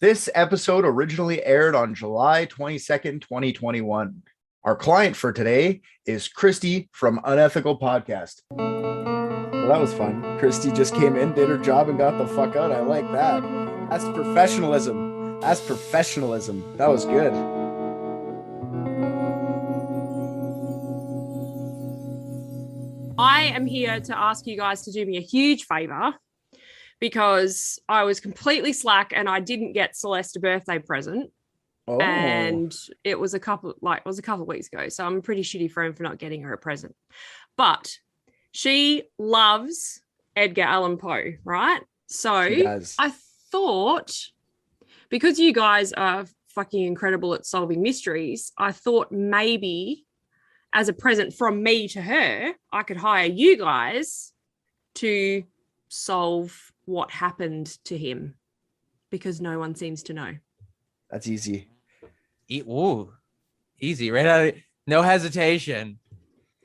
This episode originally aired on July 22nd, 2021. Our client for today is Kristy from Unethical Podcast. Well, that was fun. Kristy just came in, did her job, and got the fuck out. I like that. That's professionalism. That was good. I am here to ask you guys to do me a huge favor because I was completely slack and I didn't get Celeste a birthday present. Oh. And it was a couple of weeks ago. So I'm a pretty shitty friend for not getting her a present. But she loves Edgar Allan Poe, right? So I thought, because you guys are fucking incredible at solving mysteries, I thought maybe as a present from me to her, I could hire you guys to solve what happened to him because no one seems to know. That's easy. Ooh, easy, right out of, no hesitation.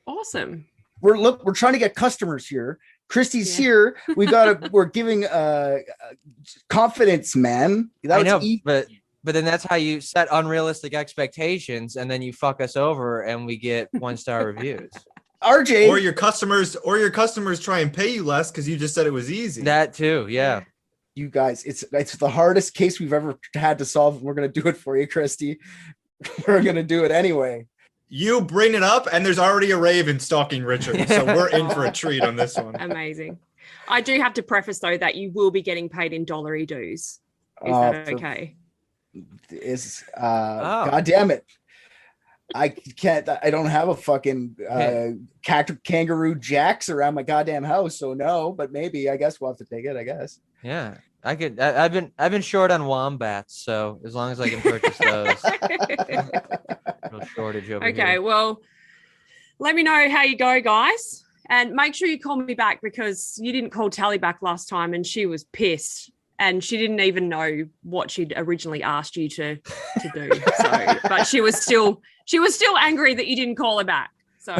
Awesome. We're trying to get customers here. Kristy's here. We're giving confidence, man. I know, but then that's how you set unrealistic expectations, and then you fuck us over, and we get 1-star reviews. RJ, or your customers try and pay you less because you just said it was easy. That too, yeah. You guys, it's the hardest case we've ever had to solve. We're gonna do it for you, Kristy. We're gonna do it anyway. You bring it up, and there's already a raven stalking Richard, so we're in for a treat on this one. Amazing. I do have to preface though that you will be getting paid in dollary dues. Is that okay? God damn it. I don't have a fucking kangaroo jacks around my goddamn house, so no, but maybe I guess we'll have to take it, I guess. Yeah. I've been short on wombats, so as long as I can purchase those. No shortage over here. Okay, well, let me know how you go, guys. And make sure you call me back because you didn't call Tally back last time and she was pissed. And she didn't even know what she'd originally asked you to do. So, but she was still angry that you didn't call her back. So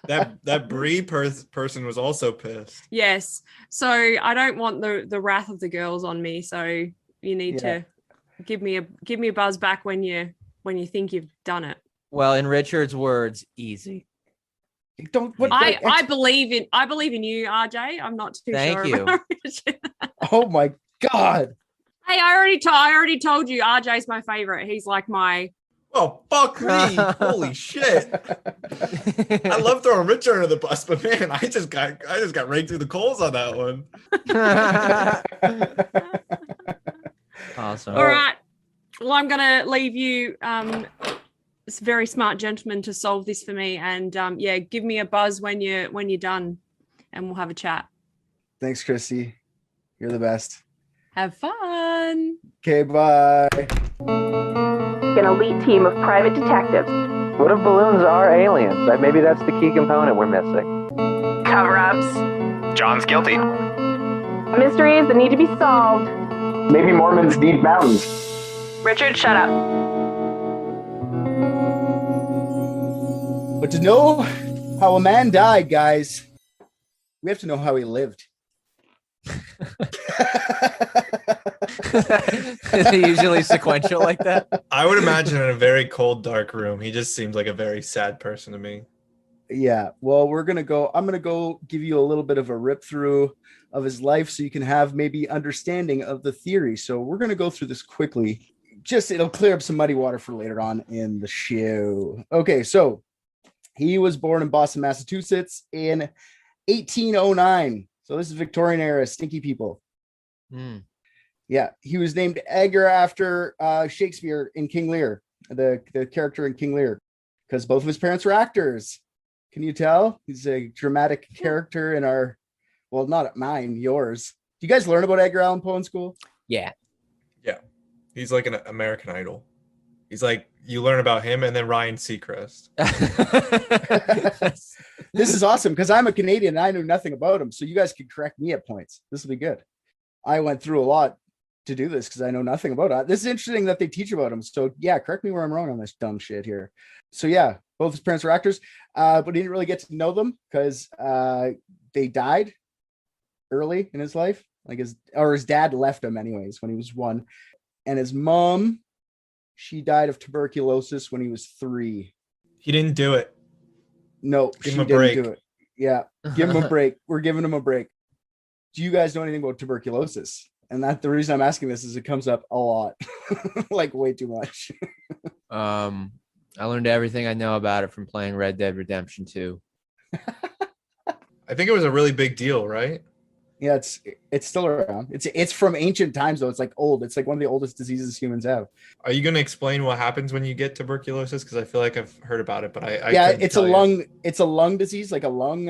that Bree person was also pissed. Yes. So I don't want the wrath of the girls on me. So you need to give me a buzz back when you think you've done it. Well, in Richard's words, easy. I believe in you, RJ. I'm not too Thank sure. you. About Richard. Oh my God. Hey, I already told you RJ's my favorite. He's like my... Oh, fuck me. Holy shit. I love throwing Richard under the bus, but man, I just got raked through the coals on that one. Awesome. All right. Well, I'm going to leave you, this very smart gentleman, to solve this for me. And give me a buzz when you're done and we'll have a chat. Thanks, Kristy. You're the best. Have fun. Okay, bye. An elite team of private detectives. What if balloons are aliens? Maybe that's the key component we're missing. Cover-ups. John's guilty. Mysteries that need to be solved. Maybe Mormons need mountains. Richard, shut up. But to know how a man died, guys, we have to know how he lived. Is it usually sequential like that? I would imagine in a very cold, dark room. He just seems like a very sad person to me. Yeah. Well, I'm going to go give you a little bit of a rip through of his life so you can have maybe understanding of the theory. So we're going to go through this quickly. It'll clear up some muddy water for later on in the show. Okay. So he was born in Boston, Massachusetts in 1809. So this is Victorian era, stinky people. Yeah, he was named Edgar after Shakespeare in King Lear, the character in King Lear, because both of his parents were actors. Can you tell? He's a dramatic character in not mine, yours. Do you guys learn about Edgar Allan Poe in school? Yeah. Yeah. He's like an American Idol. He's like, you learn about him and then Ryan Seacrest. This is awesome because I'm a Canadian and I knew nothing about him. So you guys can correct me at points. This will be good. I went through a lot to do this because I know nothing about it. This is interesting that they teach about him. So yeah, correct me where I'm wrong on this dumb shit here. So yeah, both his parents were actors, but he didn't really get to know them because they died early in his life. Like his dad left him anyways when he was 1. And his mom, she died of tuberculosis when he was 3. He didn't do it. No, Give she him a didn't break. do it. Yeah, give him a break. We're giving him a break. Do you guys know anything about tuberculosis? And that the reason I'm asking this is it comes up a lot, like way too much. I learned everything I know about it from playing Red Dead Redemption 2. I think it was a really big deal, right? Yeah, it's still around. It's from ancient times though. It's like old. It's like one of the oldest diseases humans have. Are you going to explain what happens when you get tuberculosis? Because I feel like I've heard about it, but I yeah, couldn't it's a tell you. lung disease, like a lung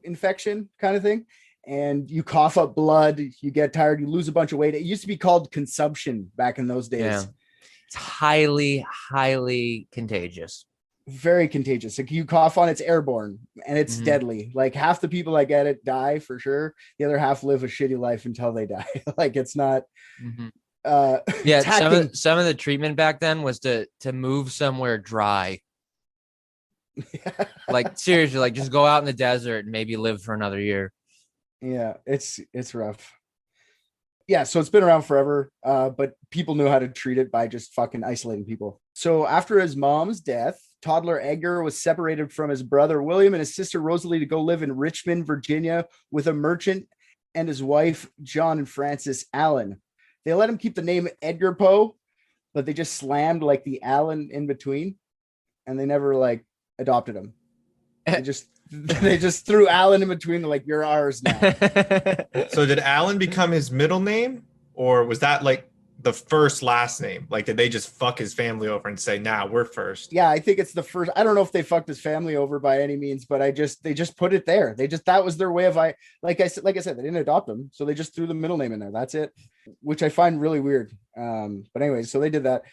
infection kind of thing. And you cough up blood, you get tired, you lose a bunch of weight. It used to be called consumption back in those days. Yeah. It's highly, highly contagious. Very contagious. Like you cough on, it's airborne and it's deadly. Like half the people that get it die for sure. The other half live a shitty life until they die. Like it's not. Yeah, some of the treatment back then was to move somewhere dry. Like seriously, like just go out in the desert and maybe live for another year. Yeah, it's rough. Yeah, so it's been around forever, but people knew how to treat it by just fucking isolating people. So after his mom's death, toddler Edgar was separated from his brother William and his sister Rosalie to go live in Richmond, Virginia with a merchant and his wife, John and Frances Allan. They let him keep the name Edgar Poe, but they just slammed like the Allan in between, and they never like adopted him. They just threw Allan in between. They're like, you're ours now. So did Allan become his middle name, or was that like the first last name? Like, did they just fuck his family over and say, nah, we're first? Yeah, I think it's the first. I don't know if they fucked his family over by any means, but they just put it there. That was their way of, like I said, they didn't adopt him. So they just threw the middle name in there. That's it, which I find really weird. But anyway, so they did that.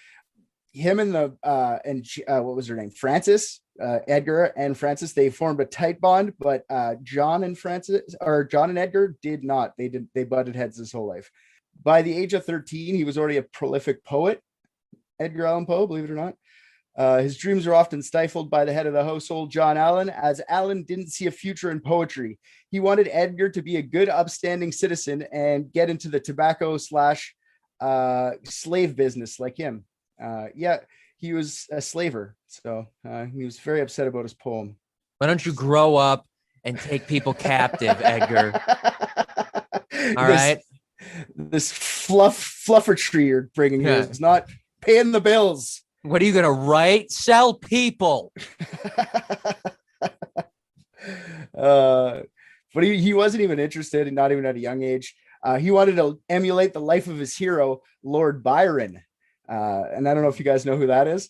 Him and what was her name? Frances, Edgar and Frances, they formed a tight bond, but John and Edgar did not. They butted heads this whole life. By the age of 13, he was already a prolific poet, Edgar Allan Poe, believe it or not. His dreams are often stifled by the head of the household, John Allan, as Allan didn't see a future in poetry. He wanted Edgar to be a good, upstanding citizen and get into the tobacco / slave business like him. He was a slaver, so he was very upset about his poem. Why don't you grow up and take people captive, Edgar? All right. This fluffer tree you're bringing here is not paying the bills. What are you gonna write? Sell people. But he wasn't even interested, and not even at a young age. He wanted to emulate the life of his hero, Lord Byron. And I don't know if you guys know who that is.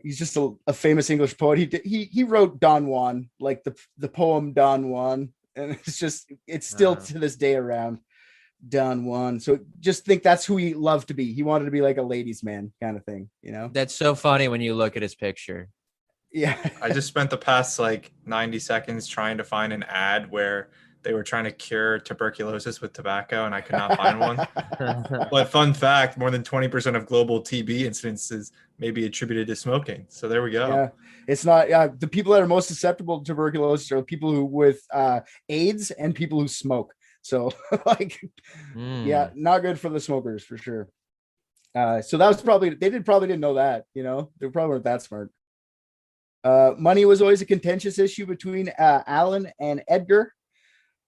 He's just a famous English poet. He wrote Don Juan, like the poem Don Juan, and it's still to this day around, Don Juan. So just think that's who he loved to be. He wanted to be like a ladies' man kind of thing, you know? That's so funny when you look at his picture. Yeah. I just spent the past like 90 seconds trying to find an ad where they were trying to cure tuberculosis with tobacco, and I could not find one. But fun fact, more than 20% of global TB incidences may be attributed to smoking. So there we go. Yeah, it's not. The people that are most susceptible to tuberculosis are people who with AIDS and people who smoke. So yeah, not good for the smokers for sure. So that was probably didn't know that. You know, they probably weren't that smart. Money was always a contentious issue between Allan and Edgar.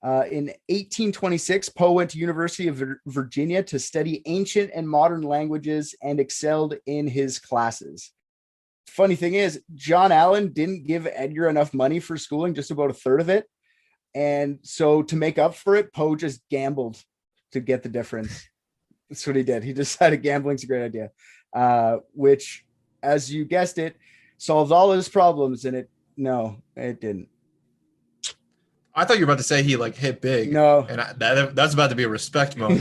In 1826, Poe went to University of Virginia to study ancient and modern languages and excelled in his classes. Funny thing is, John Allan didn't give Edgar enough money for schooling, just about a third of it. And so to make up for it, Poe just gambled to get the difference. That's what he did. He decided gambling's a great idea, which, as you guessed it, solves all his problems. And it didn't. I thought you were about to say he like hit big. No, and that's about to be a respect moment.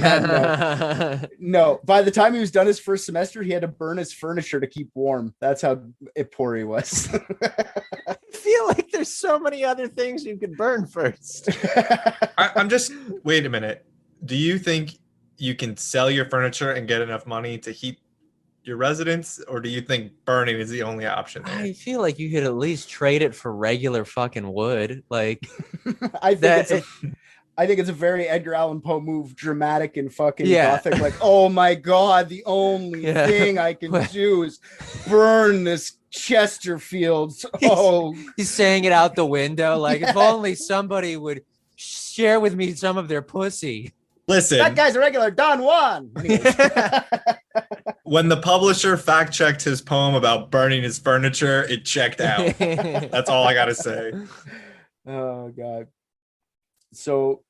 No. By the time he was done his first semester, he had to burn his furniture to keep warm. That's how poor he was. I feel like there's so many other things you could burn first. I'm just wait a minute. Do you think you can sell your furniture and get enough money to heat your residence, or do you think burning is the only option there? I feel like you could at least trade it for regular fucking wood. Like I think I think it's a very Edgar Allan Poe move, dramatic and fucking Yeah. gothic. Like, oh my God, the only Yeah. thing I can do is burn this Chesterfield. Oh, He's saying it out the window. Like, Yeah. if only somebody would share with me some of their pussy. Listen, that guy's a regular Don Juan. Anyways. when the publisher fact checked his poem about burning his furniture, it checked out. That's all I gotta say. Oh God. So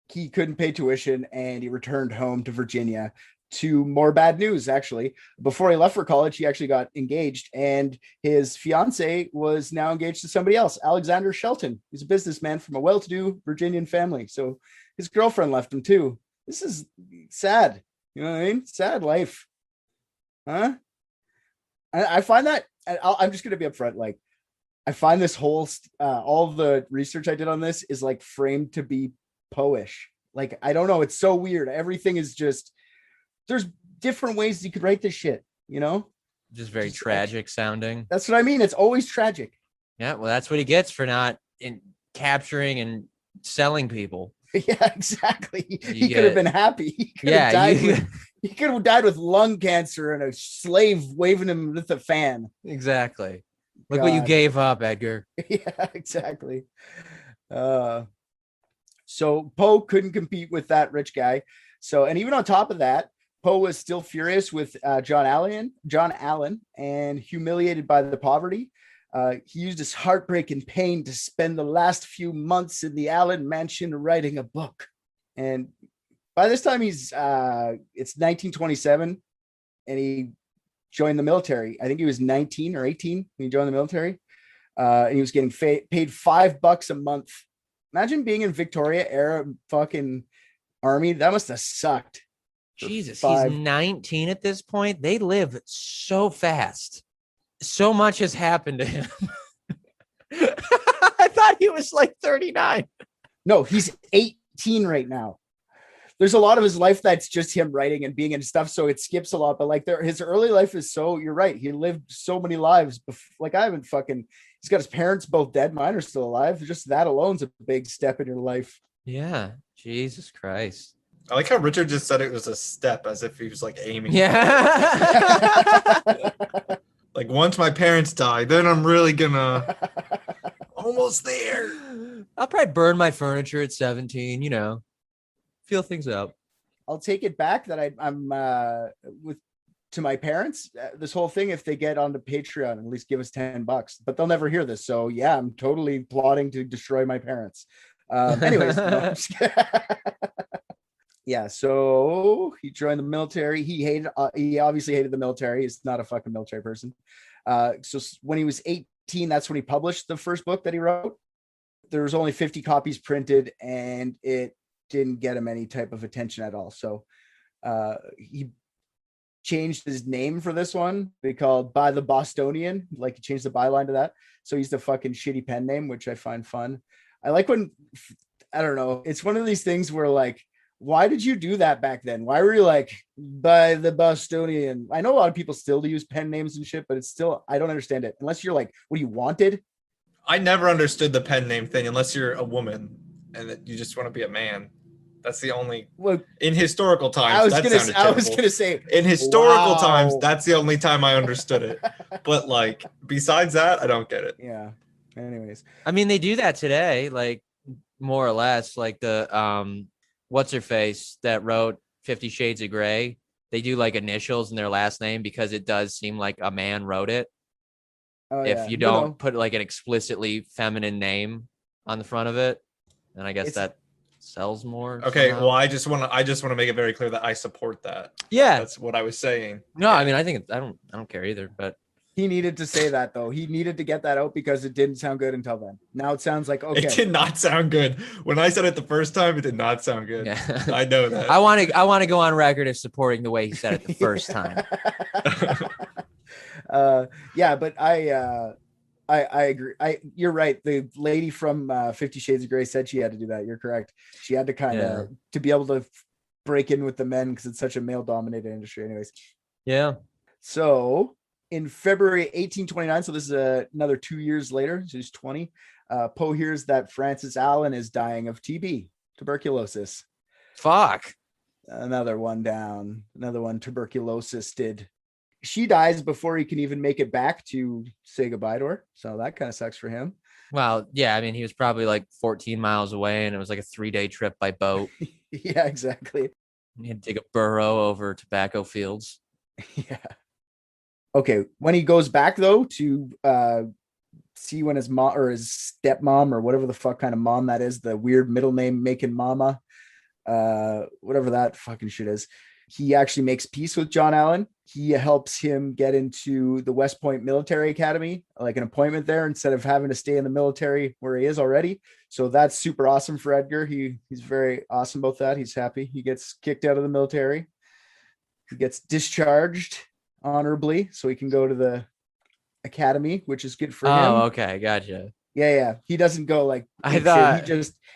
he couldn't pay tuition and he returned home to Virginia to more bad news. Actually, before he left for college, he actually got engaged, and his fiance was now engaged to somebody else, Alexander Shelton. He's a businessman from a well-to-do Virginian family. So his girlfriend left him too. This is sad. You know what I mean? Sad life. Huh? I find that, I'm just going to be upfront. Like, I find this whole, all the research I did on this is like framed to be Poe-ish. Like, I don't know. It's so weird. Everything is just, there's different ways you could write this shit, you know? Just very tragic sounding. That's what I mean. It's always tragic. Yeah, well, that's what he gets for not capturing and selling people. Yeah, exactly. He could have been happy. He could have died he could have died with lung cancer and a slave waving him with a fan. Exactly. Look what you gave up, Edgar. Yeah, exactly. So Poe couldn't compete with that rich guy. So, and even on top of that, Poe was still furious with John Allan, and humiliated by the poverty. He used his heartbreak and pain to spend the last few months in the Allan mansion writing a book. And by this time, it's 1927, and he joined the military. I think he was 19 or 18 when he joined the military. And he was getting paid $5 a month. Imagine being in Victoria era fucking army. That must have sucked. Jesus, he's 19 at this point. They live so fast. So much has happened to him. I thought he was like 39. No, he's 18 right now. There's a lot of his life that's just him writing and being and stuff, so it skips a lot. But like his early life is so, you're right. He lived so many lives. Like I haven't he's got his parents both dead. Mine are still alive. Just that alone's a big step in your life. Yeah, Jesus Christ. I like how Richard just said it was a step, as if he was like aiming. Yeah. Like, once my parents die, then I'm really gonna almost there. I'll probably burn my furniture at 17, feel things out. I'll take it back that I'm to my parents. This whole thing, if they get onto Patreon, at least give us $10, but they'll never hear this. So yeah, I'm totally plotting to destroy my parents. Anyways, no, I'm just kidding. Yeah, so he joined the military. He obviously hated the military. He's not a fucking military person. So when he was 18, that's when he published the first book that he wrote. There was only 50 copies printed, and it didn't get him any type of attention at all. So he changed his name for this one. They called By the Bostonian. Like, he changed the byline to that. So he's the fucking shitty pen name, which I find fun. I like when, I don't know, it's one of these things where like, why did you do that back then? Why were you like, By the Bostonian? I know a lot of people still use pen names and shit, but it's still, I don't understand it. Unless you're like, what you wanted? I never understood the pen name thing unless you're a woman and that you just want to be a man. That's the only, in historical times, I was gonna say in historical times, that's the only time I understood it. But like, besides that, I don't get it. Yeah. Anyways. I mean, they do that today, like more or less, like the, what's her face that wrote 50 Shades of Grey. They do like initials in their last name because it does seem like a man wrote it. If you don't put like an explicitly feminine name on the front of it, and I guess that sells more. Okay, somehow. well, I just want to make it very clear that I support that. Yeah, that's what I was saying. No, I mean, I think I don't care either, but he needed to say that though. He needed to get that out because it didn't sound good until then. Now it sounds like okay. It did not sound good. When I said it the first time, it did not sound good. Yeah. I know that. I want to go on record as supporting the way he said it the first time. Yeah, but I agree. You're right. The lady from 50 Shades of Grey said she had to do that. You're correct. She had to kind of to be able to break in with the men because it's such a male dominated industry anyways. Yeah. So in February 1829, so this is another 2 years later, so he's 20, Poe hears that Francis Allan is dying of TB, tuberculosis. Fuck. Another one down. Another one, tuberculosis did. She dies before he can even make it back to say goodbye to her. So that kind of sucks for him. Well, yeah, I mean, he was probably like 14 miles away and it was like a 3-day trip by boat. Yeah, exactly. He had to take a burro over tobacco fields. Yeah. Okay. When he goes back though to see when his mom or his stepmom or whatever the fuck kind of mom that is, the weird middle name making mama, whatever that fucking shit is, he actually makes peace with John Allan. He helps him get into the West Point Military Academy, like an appointment there instead of having to stay in the military where he is already. So that's super awesome for Edgar. He's very awesome about that. He's happy. He gets kicked out of the military. He gets discharged honorably so he can go to the academy, which is good for him. Oh, okay. Gotcha. Yeah. He doesn't go like I thought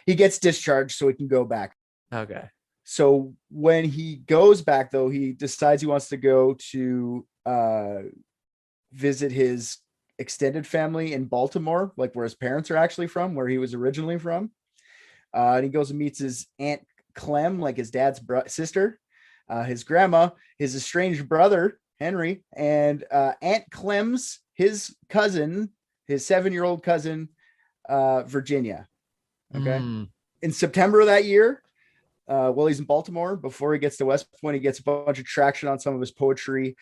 he gets discharged so he can go back. Okay. So when he goes back, though, he decides he wants to go to visit his extended family in Baltimore, like where his parents are actually from, where he was originally from. And he goes and meets his Aunt Clem, like his dad's sister, his grandma, his estranged brother, Henry, and Aunt Clem's, his cousin, his 7-year-old cousin, Virginia. Okay. In September of that year, while he's in Baltimore, before he gets to West Point, he gets a bunch of traction on some of his poetry,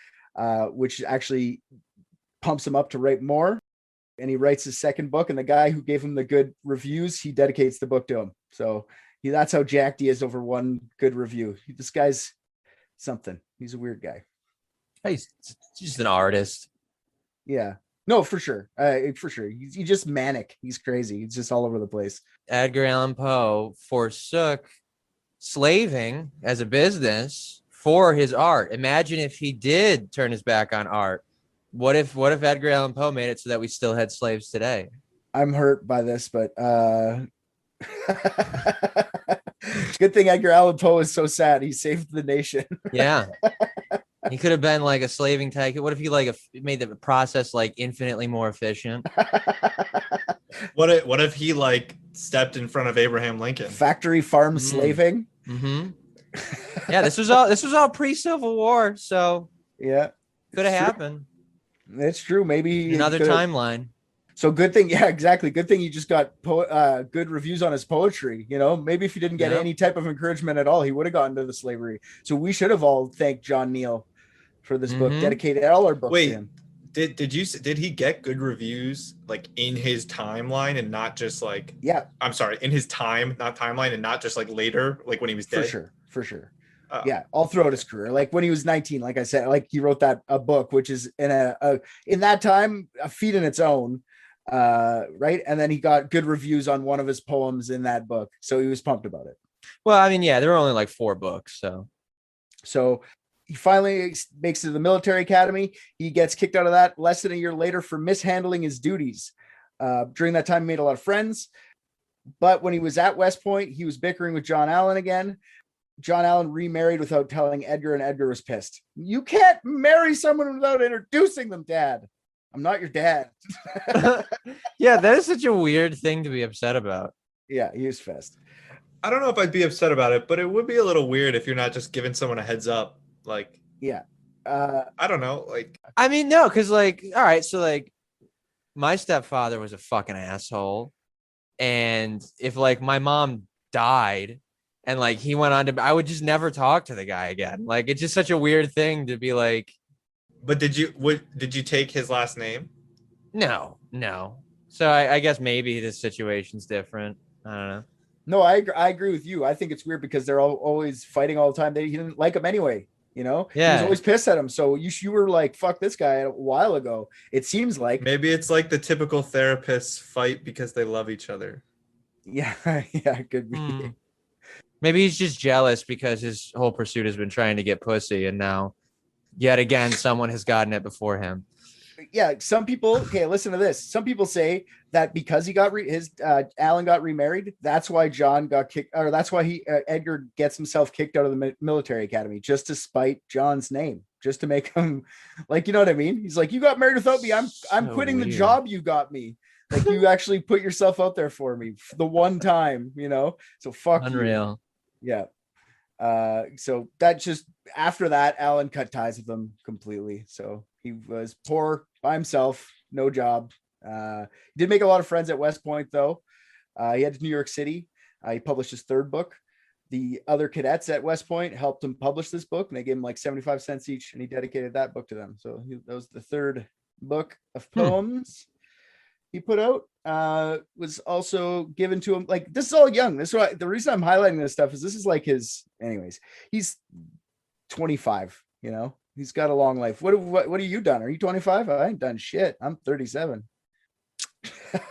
which actually pumps him up to write more. And he writes his second book, and the guy who gave him the good reviews, he dedicates the book to him. So that's how jacked he is over one good review. This guy's something. He's a weird guy. He's just an artist. Yeah. No, for sure. He's just manic. He's crazy. He's just all over the place. Edgar Allan Poe forsook slaving as a business for his art. Imagine if he did turn his back on art. What if Edgar Allan Poe made it so that we still had slaves today? I'm hurt by this, but good thing Edgar Allan Poe is so sad. He saved the nation. Yeah. He could have been like a slaving tycoon. What if he like made the process like infinitely more efficient? What if he like stepped in front of Abraham Lincoln? Factory farm slaving. Mm-hmm. Yeah, this was all pre-Civil War, so yeah, could have happened. It's true. Maybe another timeline. So good thing, yeah, exactly. Good thing you just got good reviews on his poetry. You know, maybe if he didn't get any type of encouragement at all, he would have gotten to the slavery. So we should have all thanked John Neal for this book, dedicated all our books to him. Did he get good reviews like in his timeline and not just like I'm sorry, in his time, not timeline, and not just like later, like when he was dead? For sure. Yeah, all throughout his career, like when he was 19, like I said, like he wrote a book, which is in that time a feat in its own, right? And then he got good reviews on one of his poems in that book, so he was pumped about it. Well, I mean, yeah, there were only like 4 books, so he finally makes it to the military academy. He gets kicked out of that less than a year later for mishandling his duties. During that time, he made a lot of friends, but when he was at West Point, he was bickering with John Allan again. John Allan remarried without telling Edgar, and Edgar was pissed. You can't marry someone without introducing them, Dad. I'm not your dad. Yeah, that is such a weird thing to be upset about. Yeah, he was pissed. I don't know if I'd be upset about it, but it would be a little weird if you're not just giving someone a heads up. Like, yeah. I don't know. Like, I mean, no, because like, all right, so like my stepfather was a fucking asshole. And if like my mom died, and like he went on to, I would just never talk to the guy again. Like it's just such a weird thing to be like. But did you take his last name? No. So I guess maybe this situation's different. I don't know. No, I agree with you. I think it's weird because they're always fighting all the time. He didn't like him anyway. You know, yeah, he was always pissed at him. So you were like, fuck this guy a while ago. It seems like maybe it's like the typical therapists fight because they love each other. Yeah, it could be. Maybe he's just jealous because his whole pursuit has been trying to get pussy, and now, yet again, someone has gotten it before him. Yeah, some people. Okay, listen to this. Some people say that because he got Allan got remarried, that's why John got kicked, or that's why Edgar gets himself kicked out of the military academy, just to spite John's name, just to make him like, you know what I mean? He's like, you got married without me. I'm quitting the job you got me. Like you actually put yourself out there for me the one time, So fuck Unreal. you. Yeah. So that just after that, Allan cut ties with him completely. So he was poor by himself, no job. He did make a lot of friends at West Point though. He had to New York City. He published his third book. The other cadets at West Point helped him publish this book, and they gave him like 75 cents each, and he dedicated that book to them. So that was the third book of poems he put out. Was also given to him. Like, this is all young. This is why the reason I'm highlighting this stuff is this is like his. Anyways, he's 25. He's got a long life. What have you done? Are you 25? I ain't done shit. I'm 37.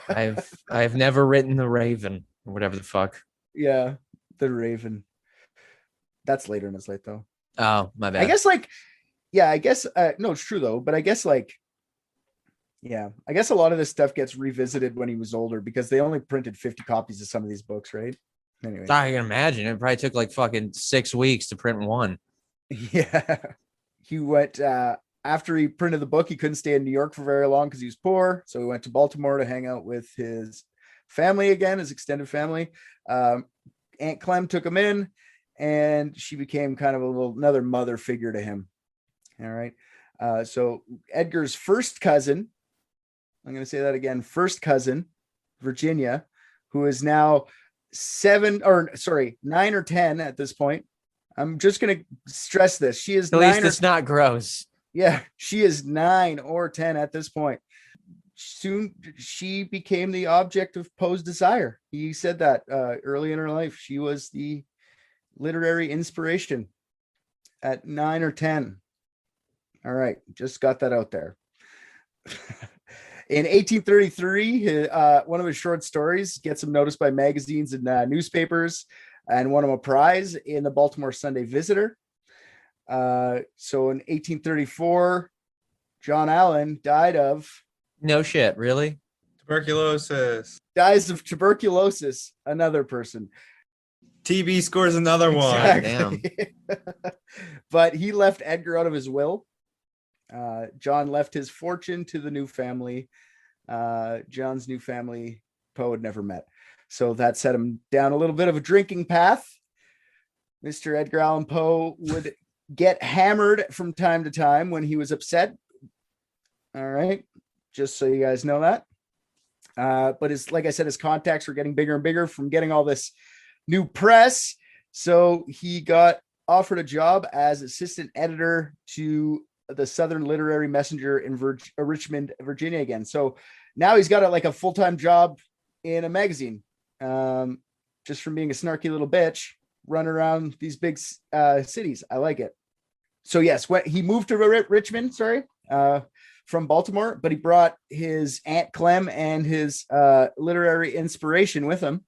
I've never written The Raven or whatever the fuck. Yeah. The Raven. That's later in his life though. Oh, my bad. I guess no, it's true though, but I guess a lot of this stuff gets revisited when he was older because they only printed 50 copies of some of these books, right? Anyway. I can imagine. It probably took like fucking 6 weeks to print one. Yeah. He went after he printed the book, he couldn't stay in New York for very long because he was poor. So he went to Baltimore to hang out with his family again, his extended family. Aunt Clem took him in, and she became kind of another mother figure to him. All right. So Edgar's first cousin, I'm going to say that again, first cousin, Virginia, who is now 9 or 10 at this point. I'm just going to stress this. She is at least it's not gross. Yeah, she is 9 or 10 at this point. Soon she became the object of Poe's desire. He said that early in her life. She was the literary inspiration at 9 or 10. All right, just got that out there. In 1833, one of his short stories gets him noticed by magazines and newspapers and won him a prize in the Baltimore Sunday Visitor. So in 1834, John Allan died of... No shit, really? Tuberculosis. Dies of tuberculosis, another person. TB scores another one. Exactly. But he left Edgar out of his will. John left his fortune to the new family. John's new family, Poe had never met. So that set him down a little bit of a drinking path. Mr. Edgar Allan Poe would get hammered from time to time when he was upset. All right. Just so you guys know that. But like I said, his contacts were getting bigger and bigger from getting all this new press. So he got offered a job as assistant editor to the Southern Literary Messenger in Richmond, Virginia again. So now he's got a full-time job in a magazine, just from being a snarky little bitch running around these big cities. I like it. So yes, when he moved to Richmond, from Baltimore, but he brought his Aunt Clem and his literary inspiration with him.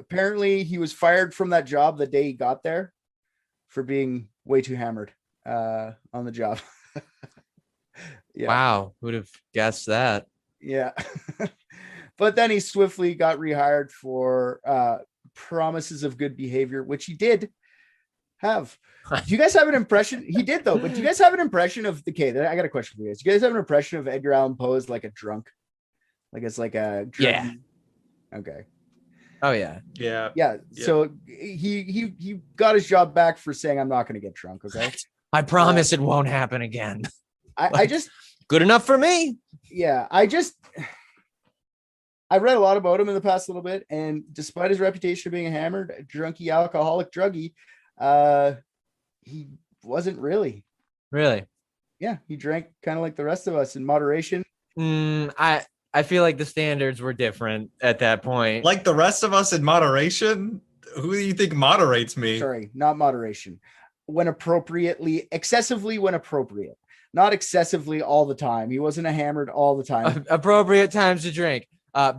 Apparently he was fired from that job the day he got there for being way too hammered on the job. Yeah. Wow, who'd have guessed that? Yeah. But then he swiftly got rehired for promises of good behavior, which he did have. Do you guys have an impression? He did though, but do you guys have an impression of I got a question for you guys. Do you guys have an impression of Edgar Allan Poe as like a drunk? Like it's like a drunk? Yeah. Okay. Oh yeah. Yeah. So he got his job back for saying, I'm not going to get drunk. Okay. I promise it won't happen again. I just good enough for me. Yeah. I read a lot about him in the past little bit, and despite his reputation of being a hammered, drunky, alcoholic, druggie, he wasn't really. Really? Yeah, he drank kind of like the rest of us in moderation. I feel like the standards were different at that point. Like the rest of us in moderation? Who do you think moderates me? Sorry, not moderation. When appropriately, excessively when appropriate. Not excessively all the time. He wasn't a hammered all the time. Appropriate times to drink.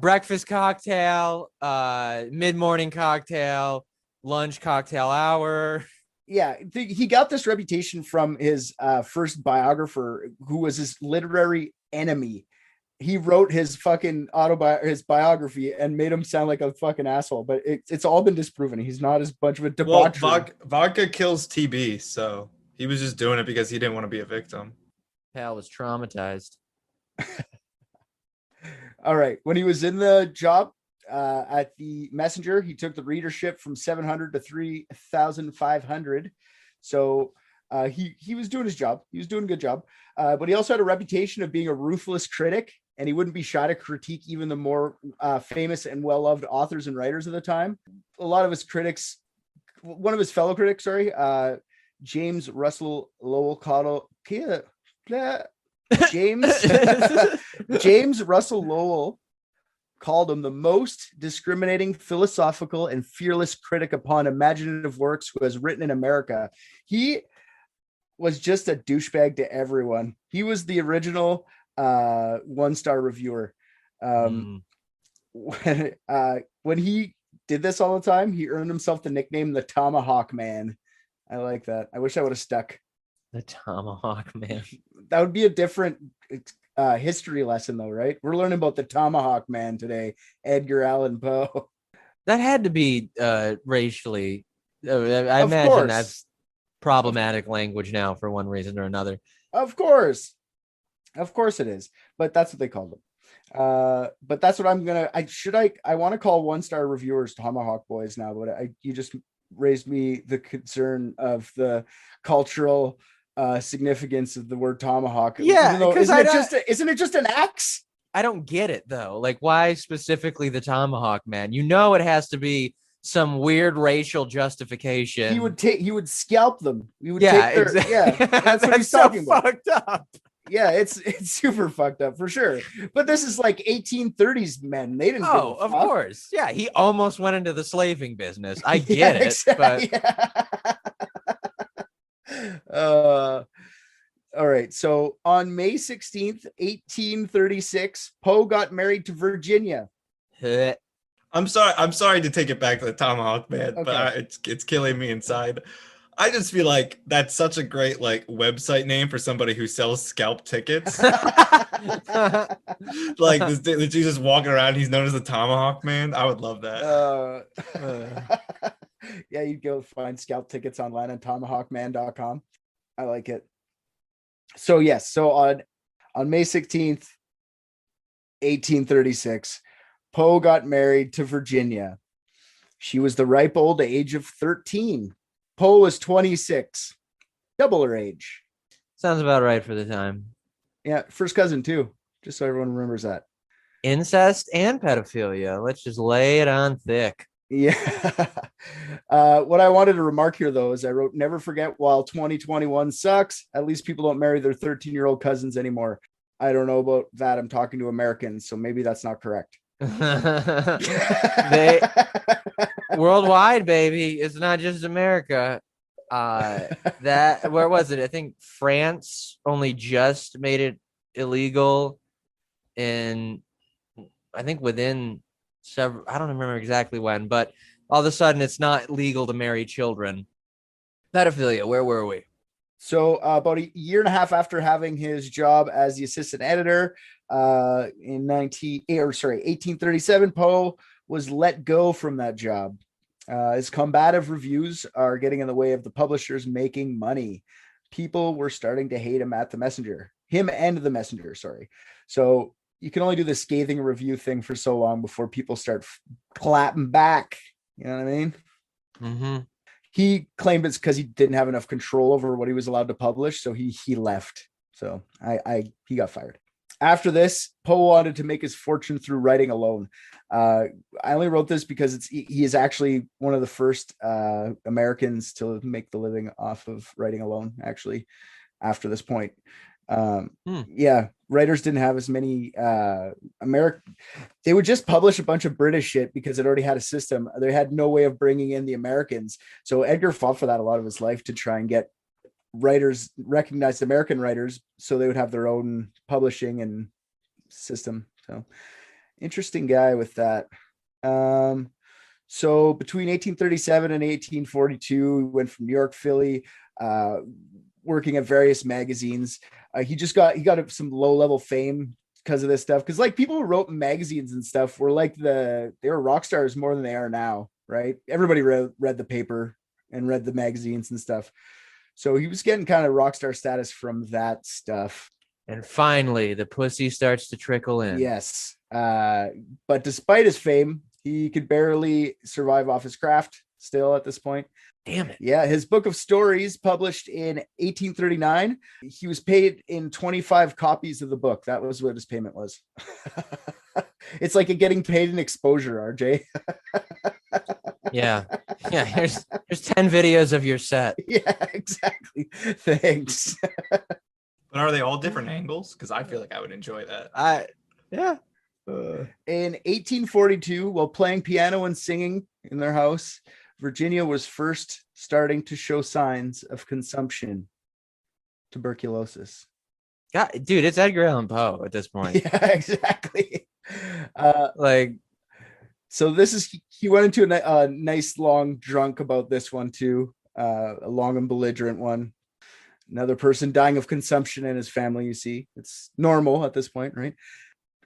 Breakfast cocktail, mid-morning cocktail, lunch cocktail hour. Yeah, he got this reputation from his first biographer, who was his literary enemy. He wrote his fucking his biography and made him sound like a fucking asshole, but it's all been disproven. He's not as much of a debaucher. Well, vodka kills TB, so he was just doing it because he didn't want to be a victim. Hal was traumatized. All right. When he was in the job at the Messenger, he took the readership from 700 to 3,500. So he was doing his job. He was doing a good job. But he also had a reputation of being a ruthless critic, and he wouldn't be shy to critique even the more famous and well-loved authors and writers of the time. A lot of his critics, one of his fellow critics, James Russell Lowell James Russell Lowell called him the most discriminating, philosophical, and fearless critic upon imaginative works who has written in America. He was just a douchebag to everyone. He was the original one-star reviewer. When he did this all the time, he earned himself the nickname the Tomahawk Man. I like that. I wish I would have stuck. The Tomahawk Man. That would be a different history lesson, though, right? We're learning about the Tomahawk Man today, Edgar Allan Poe. That had to be racially. I Of imagine course. that's problematic language now for one reason or another. Of course it is. But that's what they called them. But that's what I'm gonna. I want to call one-star reviewers Tomahawk Boys now, but you just raised me the concern of the cultural significance of the word tomahawk. Yeah, isn't it just an axe? I don't get it though. Like, why specifically the Tomahawk Man? You know, it has to be some weird racial justification. He would scalp them. Exactly. Yeah, that's what he's so talking about. fucked up. Yeah, it's super fucked up for sure. But this is like 1830s men. They didn't. Oh, of course. Yeah, he almost went into the slaving business. I get it, but all right. So on May 16th, 1836, Poe got married to Virginia. I'm sorry to take it back to the Tomahawk Man, Okay. but it's killing me inside. I just feel like that's such a great like website name for somebody who sells scalp tickets. Like this Jesus walking around, he's known as the Tomahawk Man. I would love that. Yeah, you go find scalp tickets online on tomahawkman.com. I like it. So yes, so on May 16th, 1836, Poe got married to Virginia. She was the ripe old age of 13. Poe was 26, double her age. Sounds about right for the time. Yeah, first cousin too, just so everyone remembers that. Incest and pedophilia. Let's just lay it on thick. Yeah. What I wanted to remark here, though, is I wrote, never forget while 2021 sucks, at least people don't marry their 13-year-old cousins anymore. I don't know about that. I'm talking to Americans, so maybe that's not correct. They worldwide, baby. It's not just America. That where was it? I think France only just made it illegal in, I think within several, I don't remember exactly when, but all of a sudden it's not legal to marry children. Pedophilia, where were we? So about a year and a half after having his job as the assistant editor in 1837, Poe was let go from that job. His combative reviews are getting in the way of the publishers making money. People were starting to hate him and the Messenger. So you can only do the scathing review thing for so long before people start clapping back. You know what I mean? Mm-hmm. He claimed it's because he didn't have enough control over what he was allowed to publish, so he left. So he got fired. After this, Poe wanted to make his fortune through writing alone. I only wrote this because he is actually one of the first Americans to make the living off of writing alone, actually, after this point. Yeah, writers didn't have as many they would just publish a bunch of British shit because it already had a system. They had no way of bringing in the Americans. So Edgar fought for that a lot of his life to try and get writers, recognized American writers, so they would have their own publishing and system. So interesting guy with that. So between 1837 and 1842, he went from New York, Philly, working at various magazines. He got some low-level fame because of this stuff. Because like people who wrote in magazines and stuff were like they were rock stars more than they are now, right? Everybody read the paper and read the magazines and stuff. So he was getting kind of rock star status from that stuff. And finally, the pussy starts to trickle in. Yes. But despite his fame, he could barely survive off his craft still at this point. Damn it. Yeah, his book of stories published in 1839. He was paid in 25 copies of the book. That was what his payment was. It's like getting paid in exposure, RJ. Yeah. Here's 10 videos of your set. Yeah, exactly. Thanks. But are they all different angles? Because I feel like I would enjoy that. In 1842, while playing piano and singing in their house, Virginia was first starting to show signs of consumption, tuberculosis. God, dude, it's Edgar Allan Poe at this point. Yeah, exactly. So this is, he went into a nice long drunk about this one too, a long and belligerent one. Another person dying of consumption in his family, you see. It's normal at this point, right?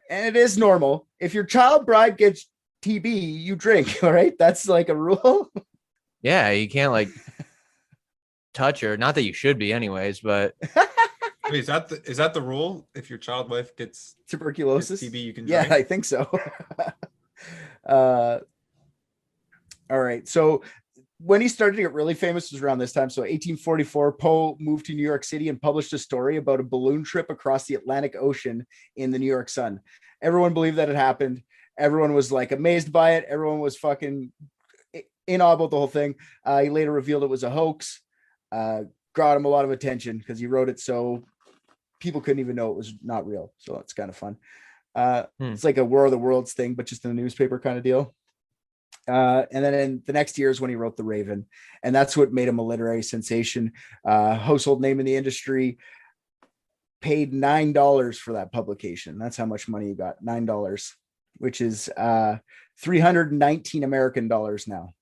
And it is normal. If your child bride gets TB, you drink, all right? That's like a rule. Yeah, you can't like touch her. Not that you should be anyways, but Wait, is that the rule? If your child wife gets tuberculosis, TB, you can drink? Yeah, I think so. All right. So when he started to get really famous was around this time. So 1844, Poe moved to New York City and published a story about a balloon trip across the Atlantic Ocean in the New York Sun. Everyone believed that it happened. Everyone was like amazed by it. Everyone was fucking in awe about the whole thing. He later revealed it was a hoax. Got him a lot of attention because he wrote it so people couldn't even know it was not real. So it's kind of fun. It's like a War of the Worlds thing, but just in a newspaper kind of deal. And then in the next year is when he wrote The Raven, and that's what made him a literary sensation, household name in the industry. Paid $9 for that publication. That's how much money he got, $9, which is 319 American dollars now.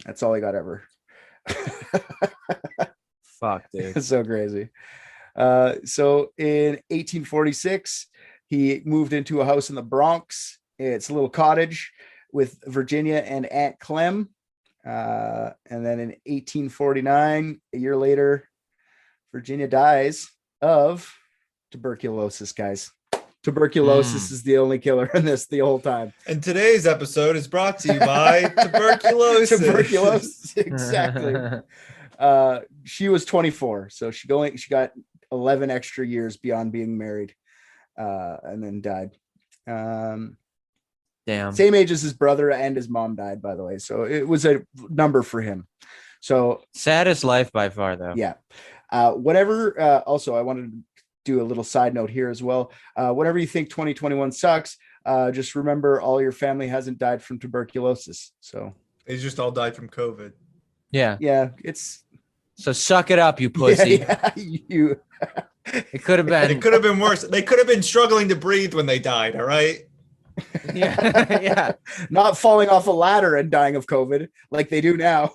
That's all he got ever. fuck, dude. It's so crazy. So in 1846, he moved into a house in the Bronx. It's a little cottage with Virginia and Aunt Clem. And then in 1849, a year later, Virginia dies of tuberculosis, guys. Tuberculosis is the only killer in this the whole time. And today's episode is brought to you by tuberculosis. Tuberculosis, exactly. She was 24, so she got 11 extra years beyond being married, and then died. Damn. Same age as his brother, and his mom died, by the way. So it was a number for him. So saddest life by far, though. Yeah. Whatever. Also, I wanted to do a little side note here as well. Whenever you think 2021 sucks, just remember all your family hasn't died from tuberculosis. So they just all died from COVID. Yeah. Yeah. It's so suck it up, you pussy. Yeah, you. It could have been. It could have been worse. They could have been struggling to breathe when they died. All right. Yeah. Yeah. Not falling off a ladder and dying of COVID like they do now.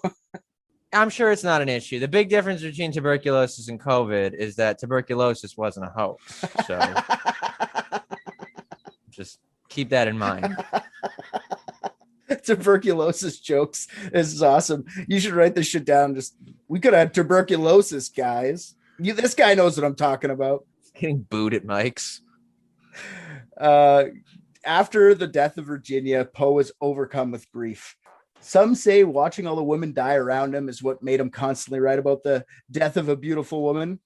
I'm sure it's not an issue. The big difference between tuberculosis and COVID is that tuberculosis wasn't a hoax. So just keep that in mind. Tuberculosis jokes. This is awesome. You should write this shit down. We could have tuberculosis, guys. This guy knows what I'm talking about. Getting booed at mics. After the death of Virginia, Poe was overcome with grief. Some say watching all the women die around him is what made him constantly write about the death of a beautiful woman.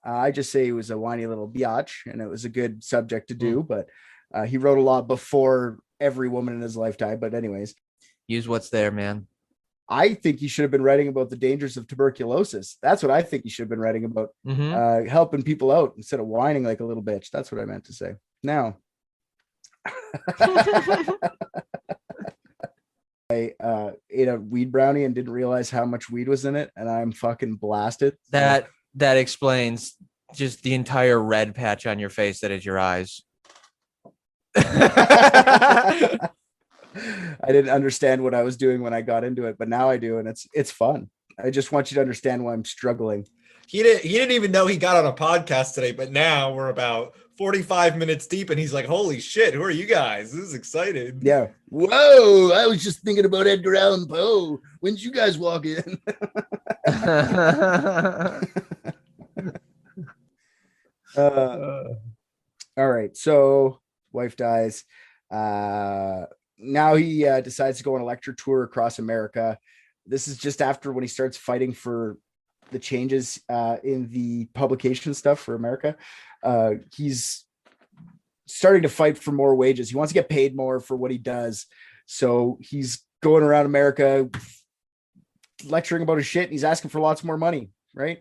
I just say he was a whiny little biatch, and it was a good subject to do, but he wrote a lot before every woman in his life died. But anyways. Use what's there, man. I think he should have been writing about the dangers of tuberculosis. That's what I think he should have been writing about, helping people out instead of whining like a little bitch. That's what I meant to say. Now. I ate a weed brownie and didn't realize how much weed was in it, and I'm fucking blasted. That explains just the entire red patch on your face that is your eyes. I didn't understand what I was doing when I got into it, but now I do, and it's fun. I just want you to understand why I'm struggling. He didn't even know he got on a podcast today, but now we're about 45 minutes deep, and he's like, holy shit, who are you guys? This is exciting. Yeah. Whoa, I was just thinking about Edgar Allan Poe. When did you guys walk in? All right, so wife dies. Now he decides to go on a lecture tour across America. This is just after when he starts fighting for the changes in the publication stuff for America. He's starting to fight for more wages. He wants to get paid more for what he does. So he's going around America lecturing about his shit. And he's asking for lots more money, right?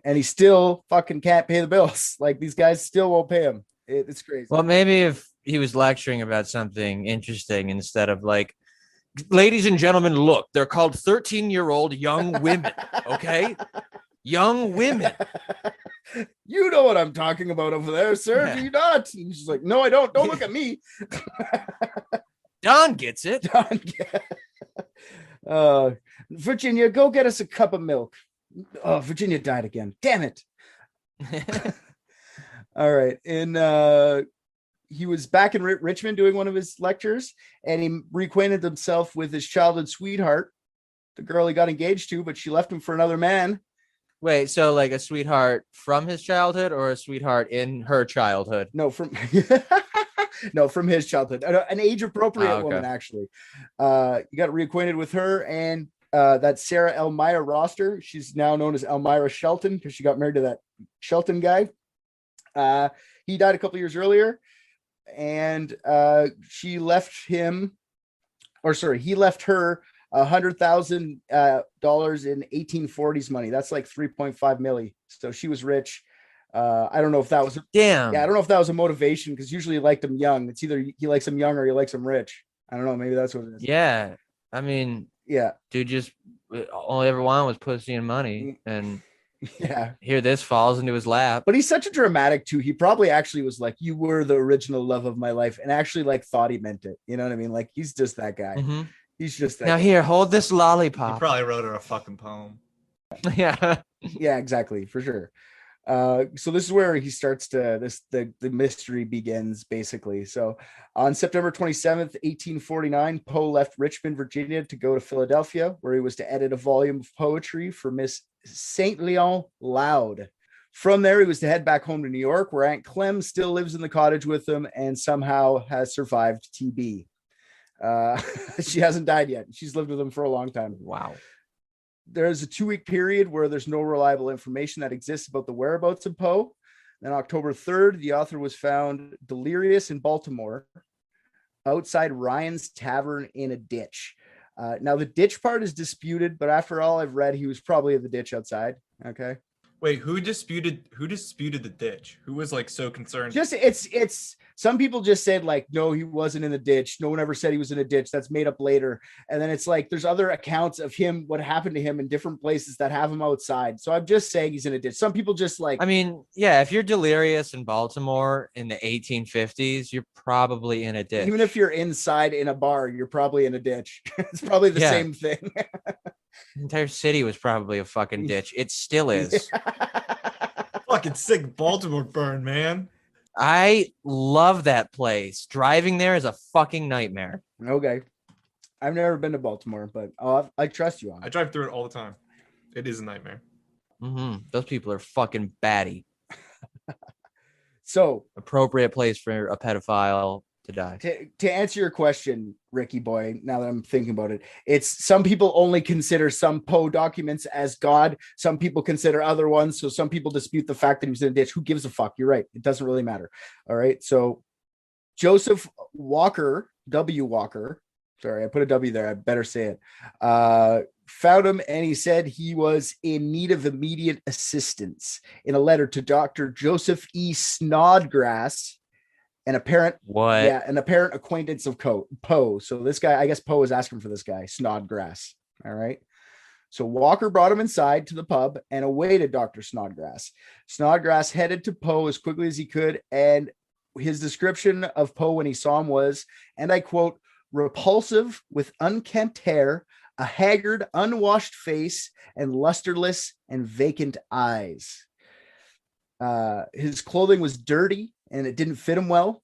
And he still fucking can't pay the bills. Like, these guys still won't pay him. It's crazy. Well, maybe if he was lecturing about something interesting instead of like, ladies and gentlemen, look, they're called 13-year-old young women, okay? Young women. You know what I'm talking about over there, sir. Yeah. Do you not? And she's like, no, I don't. Don't look at me. Don gets it. Virginia, go get us a cup of milk. Oh, Virginia died again. Damn it. All right. And he was back in Richmond doing one of his lectures, and he reacquainted himself with his childhood sweetheart, the girl he got engaged to, but she left him for another man. Wait, so like a sweetheart from his childhood or a sweetheart in her childhood? No, from from his childhood. An age-appropriate woman, actually. You got reacquainted with her, and that's Sarah Elmira Roster. She's now known as Elmira Shelton because she got married to that Shelton guy. He died a couple years earlier, and he left her $100,000 in 1840s money. That's like 3.5 million. So she was rich. I don't know if that was damn. Yeah, I don't know if that was a motivation, because usually he liked them young. It's either he likes them young or he likes them rich. I don't know. Maybe that's what it is. Yeah, I mean, yeah, dude, just all he ever wanted was pussy and money, and yeah, here this falls into his lap. But he's such a dramatic too. He probably actually was like, "You were the original love of my life," and actually like thought he meant it. You know what I mean? Like, he's just that guy. Mm-hmm. He's just that now guy. Here, hold this lollipop. He probably wrote her a fucking poem. Yeah. Yeah, exactly, for sure. So this is where he starts to the mystery begins, basically. So on September 27th, 1849, Poe left Richmond, Virginia to go to Philadelphia, where he was to edit a volume of poetry for Miss St. Leon Loud. From there, he was to head back home to New York, where Aunt Clem still lives in the cottage with him and somehow has survived TB. She hasn't died yet. She's lived with him for a long time. Wow. There's a 2-week period where there's no reliable information that exists about the whereabouts of Poe. Then October 3rd, the author was found delirious in Baltimore outside Ryan's Tavern in a ditch. Now the ditch part is disputed, but after all I've read, he was probably in the ditch outside. Okay. Wait, who disputed the ditch? Who was like so concerned? Just it's some people just said like, no, he wasn't in the ditch. No one ever said he was in a ditch. That's made up later. And then it's like there's other accounts of him, what happened to him in different places that have him outside. So I'm just saying he's in a ditch. Some people just like, I mean, yeah, if you're delirious in Baltimore in the 1850s, you're probably in a ditch. even if you're inside in a bar, you're probably in a ditch. It's probably the same thing. The entire city was probably a fucking ditch. It still is. Fucking sick Baltimore burn, man. I love that place. Driving there is a fucking nightmare. Okay. I've never been to Baltimore, but I trust you on I it. drive through it all the time. It is a nightmare. Mm-hmm. Those people are fucking batty. So Appropriate place for a pedophile to die. to answer your question, Ricky boy, now that I'm thinking about it, it's some people only consider some Poe documents as God. Some people consider other ones. So some people dispute the fact that he was in a ditch. Who gives a fuck? You're right. It doesn't really matter. All right. So Joseph Walker, W. Walker, sorry, I put a W there. I better say it. Found him, and he said he was in need of immediate assistance in a letter to Dr. Joseph E. Snodgrass, an apparent acquaintance of Poe. So this guy, I guess Poe was asking for this guy, Snodgrass. All right. So Walker brought him inside to the pub and awaited Dr. Snodgrass. Snodgrass headed to Poe as quickly as he could, and his description of Poe when he saw him was, and I quote, repulsive with unkempt hair, a haggard, unwashed face, and lusterless and vacant eyes. His clothing was dirty and it didn't fit him well.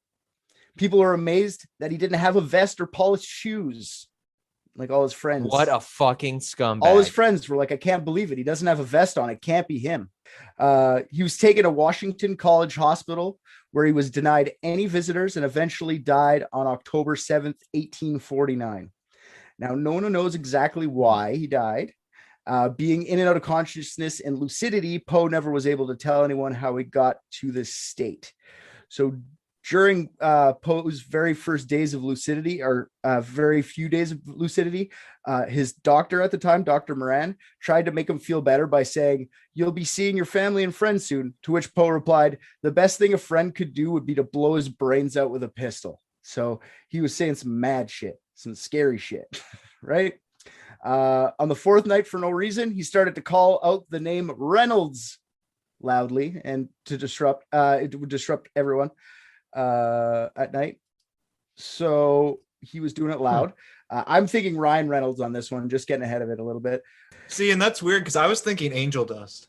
People are amazed that he didn't have a vest or polished shoes like all his friends. What a fucking scumbag. All his friends were like, I can't believe it. He doesn't have a vest on. It can't be him. He was taken to Washington College Hospital, where he was denied any visitors and eventually died on October 7th, 1849. Now, no one knows exactly why he died. Being in and out of consciousness and lucidity, Poe never was able to tell anyone how he got to this state. So during Poe's very first days of lucidity, or very few days of lucidity, his doctor at the time, Dr. Moran, tried to make him feel better by saying, "You'll be seeing your family and friends soon," to which Poe replied, "The best thing a friend could do would be to blow his brains out with a pistol." So he was saying some mad shit, some scary shit, right? On the fourth night, for no reason, he started to call out the name Reynolds loudly, and to disrupt, it would disrupt everyone at night. So he was doing it loud. I'm thinking Ryan Reynolds on this one, just getting ahead of it a little bit. See, and that's weird because I was thinking angel dust.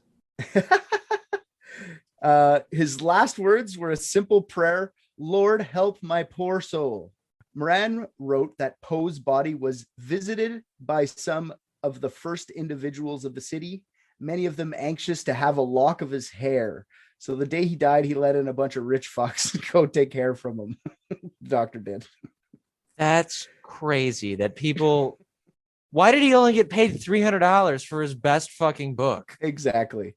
His last words were a simple prayer: "Lord, help my poor soul." Moran wrote that Poe's body was visited by some of the first individuals of the city, many of them anxious to have a lock of his hair. So the day he died, he let in a bunch of rich fucks go take hair from him. The doctor did. That's crazy that people. Why did he only get paid $300 for his best fucking book? Exactly.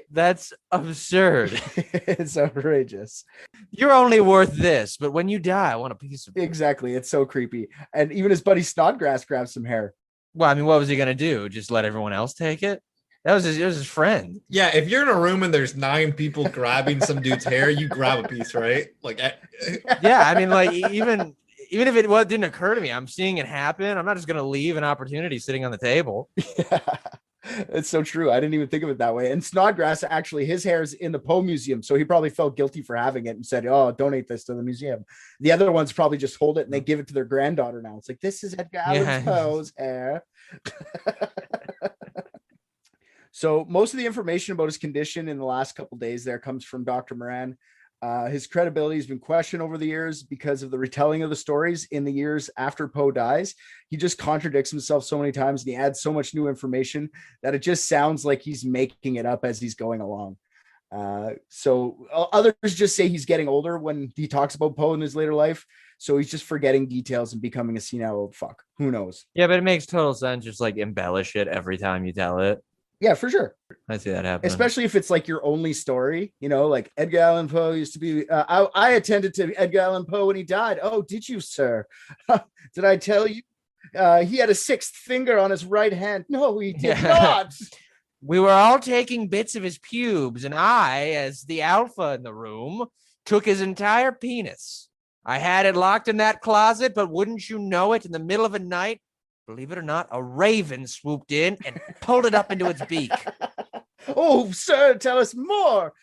That's absurd. It's outrageous. You're only worth this, but when you die, I want a piece of it. Exactly. It's so creepy. And even his buddy Snodgrass grabs some hair. Well, I mean, what was he gonna do? Just let everyone else take it? It was his friend. Yeah, if you're in a room and there's 9 people grabbing some dude's hair, you grab a piece, right? Like, Yeah, I mean, like even if it didn't occur to me, I'm seeing it happen. I'm not just gonna leave an opportunity sitting on the table. Yeah. It's so true. I didn't even think of it that way. And Snodgrass, actually, his hair's in the Poe Museum, so he probably felt guilty for having it and said, "Oh, donate this to the museum." The other ones probably just hold it and they give it to their granddaughter now. It's like, this is Edgar Allan Poe's hair. So most of the information about his condition in the last couple of days there comes from Dr. Moran. His credibility has been questioned over the years because of the retelling of the stories in the years after Poe dies. He just contradicts himself so many times and he adds so much new information that it just sounds like he's making it up as he's going along. So others just say he's getting older when he talks about Poe in his later life. So he's just forgetting details and becoming a senile old fuck. Who knows? Yeah, but it makes total sense. Just like embellish it every time you tell it. Yeah, for sure. I see that happen. Especially if it's like your only story, you know, like Edgar Allan Poe used to be, I attended to Edgar Allan Poe when he died. Oh, did you, sir? Did I tell you? He had a 6th finger on his right hand. No, he did not. We were all taking bits of his pubes, and I, as the alpha in the room, took his entire penis. I had it locked in that closet, but wouldn't you know it, in the middle of a night, believe it or not, a raven swooped in and pulled it up into its beak. Oh, sir, tell us more.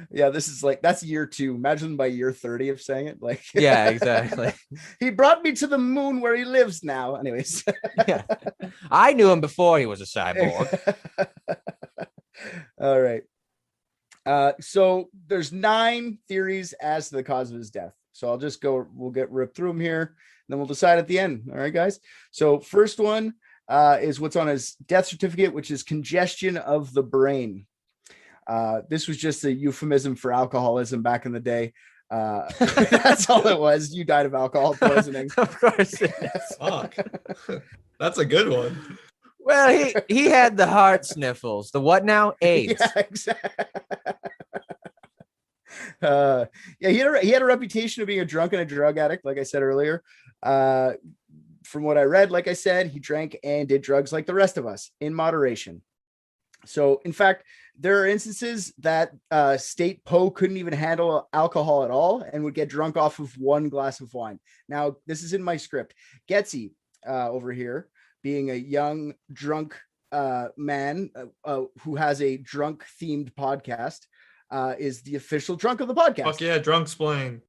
Yeah, this is like, that's year 2. Imagine by year 30 of saying it. Like, yeah, exactly. He brought me to the moon where he lives now. Anyways. Yeah. I knew him before he was a cyborg. All right. So there's 9 theories as to the cause of his death. So I'll just go, we'll get ripped through them here, and then we'll decide at the end. All right, guys. So first one is what's on his death certificate, which is congestion of the brain. This was just a euphemism for alcoholism back in the day. That's all it was. You died of alcohol poisoning. Of course it is. Fuck. That's a good one. Well, he had the heart sniffles. The what now? AIDS. Yeah, exactly. Yeah, he had a reputation of being a drunk and a drug addict, like I said earlier. From what I read, like I said, he drank and did drugs like the rest of us in moderation. So, in fact, there are instances that state Poe couldn't even handle alcohol at all and would get drunk off of 1 glass of wine. Now, this is in my script. Getsy over here, being a young drunk man who has a drunk-themed podcast, is the official drunk of the podcast. Fuck yeah, drunksplain.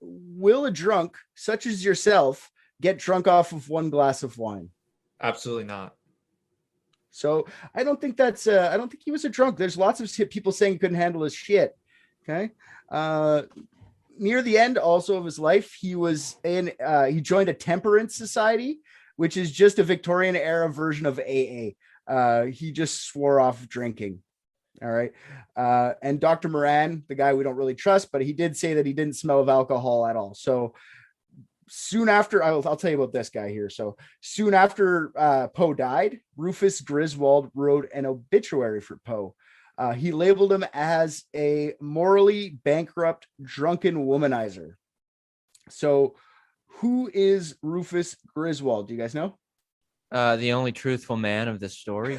Will a drunk such as yourself get drunk off of 1 glass of wine? Absolutely not. So I don't think that's I don't think he was a drunk. There's lots of people saying he couldn't handle his shit. Okay. Near the end also of his life, he joined a temperance society, which is just a Victorian era version of AA. He just swore off drinking. All right. And Dr. Moran, the guy we don't really trust, but he did say that he didn't smell of alcohol at all. So soon after, I'll tell you about this guy here. So soon after Poe died, Rufus Griswold wrote an obituary for Poe. He labeled him as a morally bankrupt, drunken womanizer. So who is Rufus Griswold? Do you guys know? The only truthful man of this story.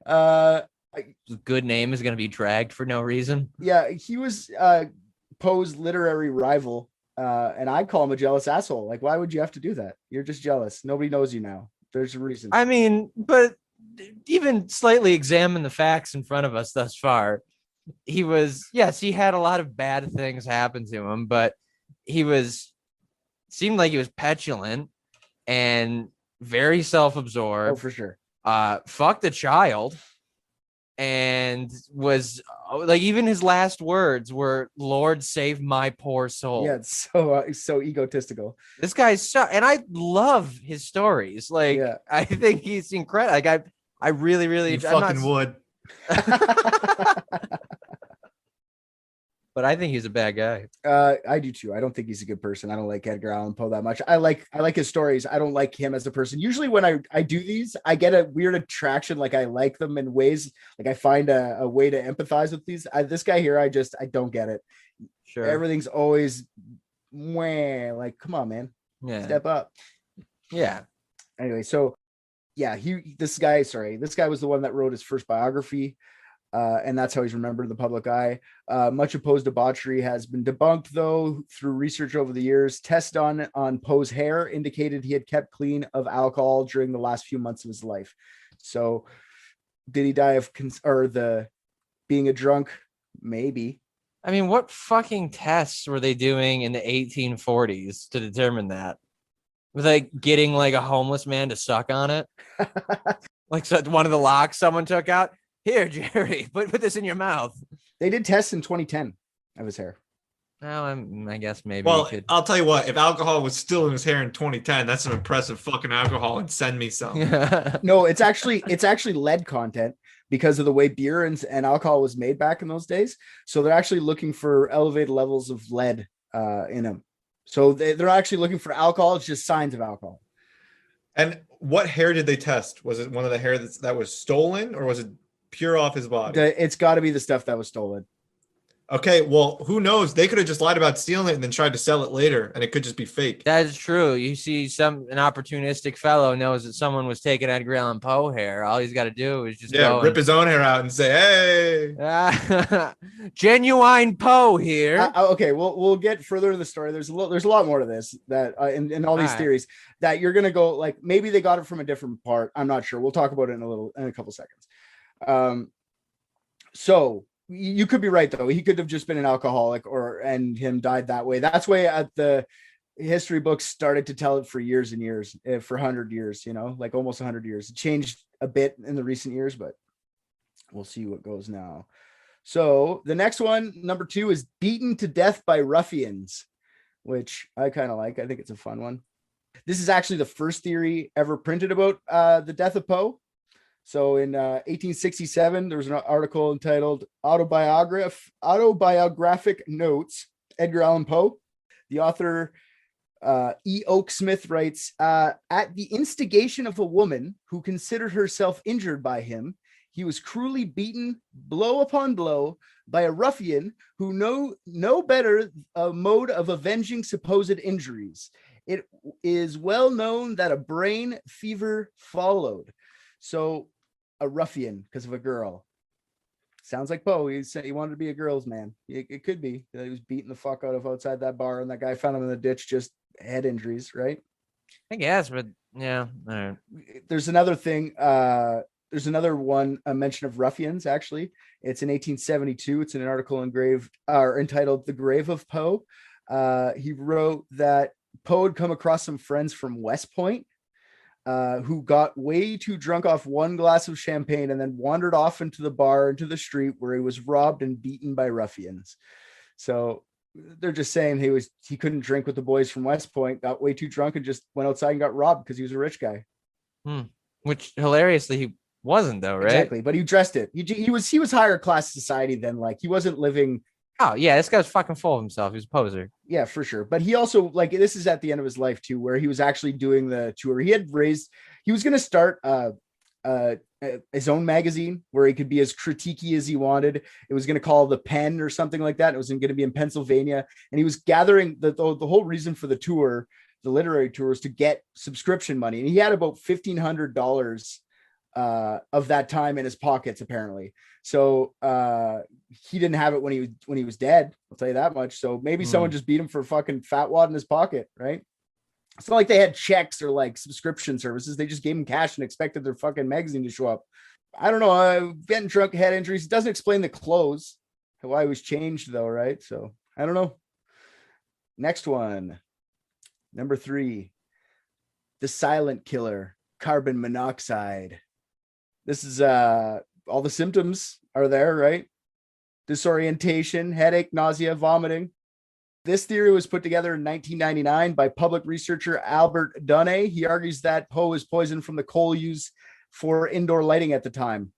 Good name is going to be dragged for no reason. Yeah, he was Poe's literary rival. And I call him a jealous asshole. Like, why would you have to do that? You're just jealous. Nobody knows you now. There's a reason. I mean, but even slightly examine the facts in front of us thus far. He had a lot of bad things happen to him, but seemed like he was petulant and very self-absorbed. Oh, for sure. Fucked a child and was like, even his last words were, "Lord, save my poor soul." Yeah, it's so egotistical. This guy's and I love his stories. Like, yeah. I think he's incredible. Like, I really fucking would. But I think he's a bad guy. I do too. I don't think he's a good person. I don't like Edgar Allan Poe that much. I like his stories. I don't like him as a person. Usually when I do these, I get a weird attraction. Like, I like them in ways, like I find a way to empathize with these. This guy here, I don't get it. Sure. Everything's always like, come on, man. Yeah. Step up. Yeah. Anyway, so yeah, this guy was the one that wrote his first biography. And that's how he's remembered in the public eye. Much of Poe's debauchery has been debunked, though, through research over the years. Tests on Poe's hair indicated he had kept clean of alcohol during the last few months of his life. So, did he die of being a drunk? Maybe. I mean, what fucking tests were they doing in the 1840s to determine that? Was like getting like a homeless man to suck on it? Like, so one of the locks someone took out. Here, Jerry, put this in your mouth. They did tests in 2010 of his hair. Well, I guess maybe. Well, I'll tell you what. If alcohol was still in his hair in 2010, that's some impressive fucking alcohol. And send me some. No, it's actually lead content because of the way beer and alcohol was made back in those days. So they're actually looking for elevated levels of lead in them. So they're actually looking for alcohol. It's just signs of alcohol. And what hair did they test? Was it one of the hair that was stolen, or was it pure off his body? It's got to be the stuff that was stolen. Okay, well, who knows? They could have just lied about stealing it and then tried to sell it later, and it could just be fake. That is true. You see, an opportunistic fellow knows that someone was taking Edgar Allan Poe hair. All he's got to do is just rip his own hair out and say, "Hey, genuine Poe here." Okay, we'll get further in the story. There's a lot more to this that in all these theories that you're gonna go like maybe they got it from a different part. I'm not sure. We'll talk about it in a couple seconds. So you could be right though. He could have just been an alcoholic and him died that way. That's why the history books started to tell it for years and years, for 100 years, like almost 100 years. It changed a bit in the recent years, but we'll see what goes now. So the next one, number 2, is beaten to death by ruffians, which I kind of like. I think it's a fun one. This is actually the first theory ever printed about the death of Poe. So in 1867, there was an article entitled Autobiographic Notes, Edgar Allan Poe. The author, E. Oak Smith, writes, at the instigation of a woman who considered herself injured by him, he was cruelly beaten blow upon blow by a ruffian who knew no better a mode of avenging supposed injuries. It is well known that a brain fever followed. So a ruffian because of a girl. Sounds like Poe. He said he wanted to be a girl's man. It could be that he was beating the fuck out of outside that bar and that guy found him in the ditch, just head injuries, right? I guess, but yeah. All right. There's another thing. There's another one, a mention of ruffians, actually. It's in 1872. It's in an article entitled The Grave of Poe. He wrote that Poe had come across some friends from West Point who got way too drunk off one glass of champagne and then wandered off into the bar, into the street, where he was robbed and beaten by ruffians. So they're just saying he couldn't drink with the boys from West Point, got way too drunk and just went outside and got robbed because he was a rich guy. Which hilariously he wasn't though, right? Exactly, but he dressed it. He was higher class society than like he wasn't living. Oh yeah, this guy's fucking full of himself. He's a poser. Yeah, for sure. But he also like this is at the end of his life too, where he was actually doing the tour. He was going to start his own magazine where he could be as critiquey as he wanted. It was going to call The Pen or something like that. It was going to be in Pennsylvania, and he was gathering the whole reason for the tour, the literary tour, was to get subscription money, and he had about $1,500 of that time in his pockets apparently. So he didn't have it when he was dead, I'll tell you that much. So maybe someone just beat him for a fucking fat wad in his pocket, right? It's not like they had checks or like subscription services. They just gave him cash and expected their fucking magazine to show up. I don't know. Getting drunk, head injuries. It doesn't explain the clothes, why he was changed though, right? So I don't know. Next one, number 3, the silent killer, carbon monoxide. This is all the symptoms are there, right? Disorientation, headache, nausea, vomiting. This theory was put together in 1999 by public researcher Albert Dunne. He argues that Poe was poisoned from the coal used for indoor lighting at the time.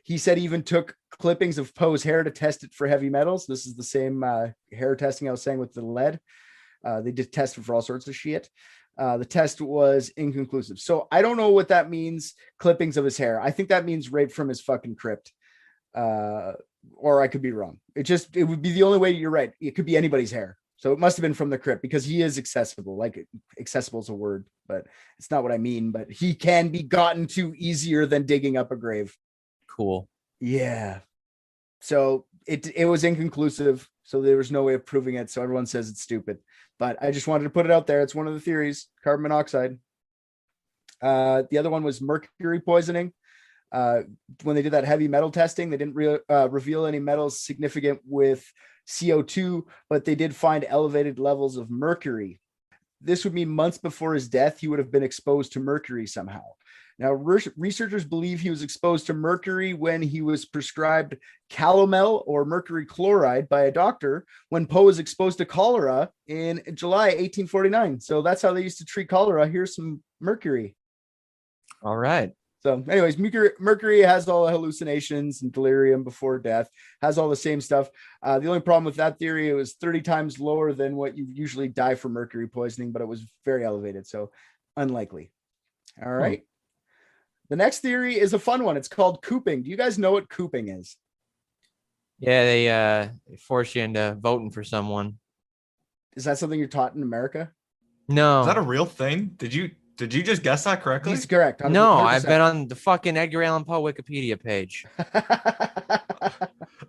He said he even took clippings of Poe's hair to test it for heavy metals. This is the same hair testing I was saying with the lead. They did test it for all sorts of shit. The test was inconclusive. So I don't know what that means, clippings of his hair. I think that means right from his fucking crypt. Or I could be wrong. It would be the only way. You're right. It could be anybody's hair. So it must have been from the crypt because he is accessible. Like accessible is a word, but it's not what I mean. But he can be gotten to easier than digging up a grave. Cool. Yeah. So it was inconclusive. So there was no way of proving it. So everyone says it's stupid. But I just wanted to put it out there. It's one of the theories, carbon monoxide. The other one was mercury poisoning. When they did that heavy metal testing, they didn't reveal any metals significant with CO2, but they did find elevated levels of mercury. This would mean months before his death, he would have been exposed to mercury somehow. Now, researchers believe he was exposed to mercury when he was prescribed calomel or mercury chloride by a doctor when Poe was exposed to cholera in July 1849. So that's how they used to treat cholera. Here's some mercury. All right. So anyways, mercury has all the hallucinations and delirium before death, has all the same stuff. The only problem with that theory, it was 30 times lower than what you usually die from mercury poisoning, but it was very elevated. So unlikely. All right. The next theory is a fun one. It's called cooping. Do you guys know what cooping is? Yeah, they force you into voting for someone. Is that something you're taught in America? No. Is that a real thing? Did you just guess that correctly? He's correct. 100%. No, I've been on the fucking Edgar Allan Poe Wikipedia page.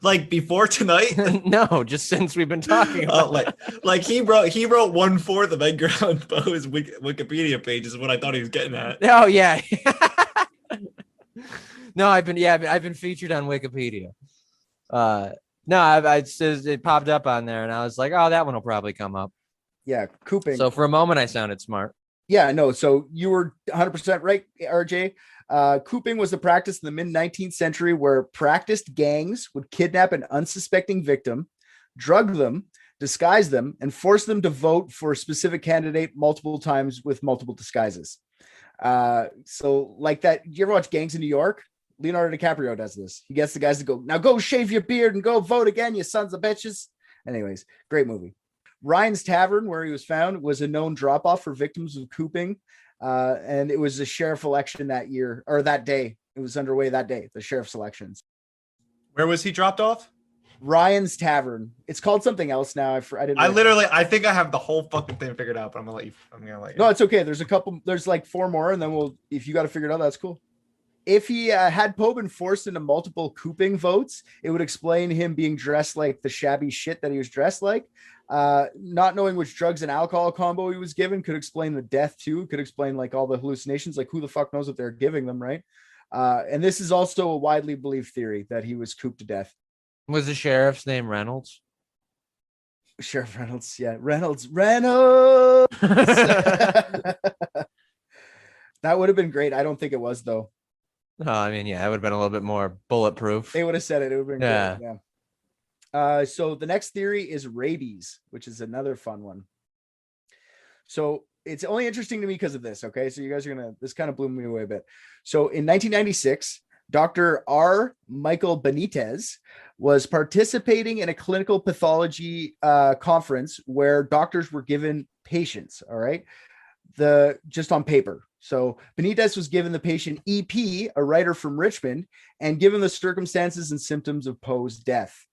Like before tonight? No, just since we've been talking about like he wrote 1/4 of Edgar Allan Poe's Wikipedia page is what I thought he was getting at. Oh yeah. No, I've been featured on Wikipedia. It popped up on there and I was like, oh, that one will probably come up. Yeah, cooping. So for a moment I sounded smart. Yeah, no. So you were 100% right, RJ. Cooping was the practice in the mid-19th century where practiced gangs would kidnap an unsuspecting victim, drug them, disguise them, and force them to vote for a specific candidate multiple times with multiple disguises. So like that, you ever watch Gangs in New York? Leonardo DiCaprio does this. He gets the guys to go, now go shave your beard and go vote again, you sons of bitches. Anyways, great movie. Ryan's Tavern, where he was found, was a known drop-off for victims of cooping. And it was a sheriff election that year, or that day. It was underway that day, the sheriff's elections. Where was he dropped off? Ryan's Tavern. It's called something else now. I think I have the whole fucking thing figured out, but I'm gonna let you. No, it's okay. There's like 4 more, and then if you got to figure it out, that's cool. If he had Poe been forced into multiple cooping votes, it would explain him being dressed like the shabby shit that he was dressed like. Not knowing which drugs and alcohol combo he was given could explain the death too. Could explain like all the hallucinations. Like who the fuck knows what they're giving them, right? And this is also a widely believed theory that he was cooped to death. Was the sheriff's name Reynolds? Sheriff Reynolds, yeah, Reynolds. That would have been great. I don't think it was though. Oh, I mean, yeah, it would have been a little bit more bulletproof. They would have said it. It would have been yeah. Great. Yeah. So the next theory is rabies, which is another fun one. So it's only interesting to me because of this. Okay, so you guys are gonna. This kind of blew me away a bit. So in 1996, Dr. R. Michael Benitez was participating in a clinical pathology conference where doctors were given patients. All right, just on paper. So Benitez was given the patient EP, a writer from Richmond, and given the circumstances and symptoms of Poe's death.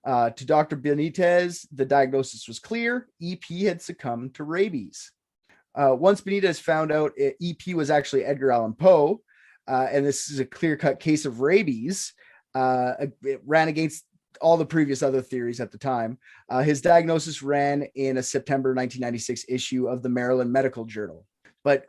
To Dr. Benitez, the diagnosis was clear. EP had succumbed to rabies. Once Benitez found out EP was actually Edgar Allan Poe, and this is a clear-cut case of rabies, it ran against all the previous other theories at the time. His diagnosis ran in a September 1996 issue of the Maryland Medical Journal. But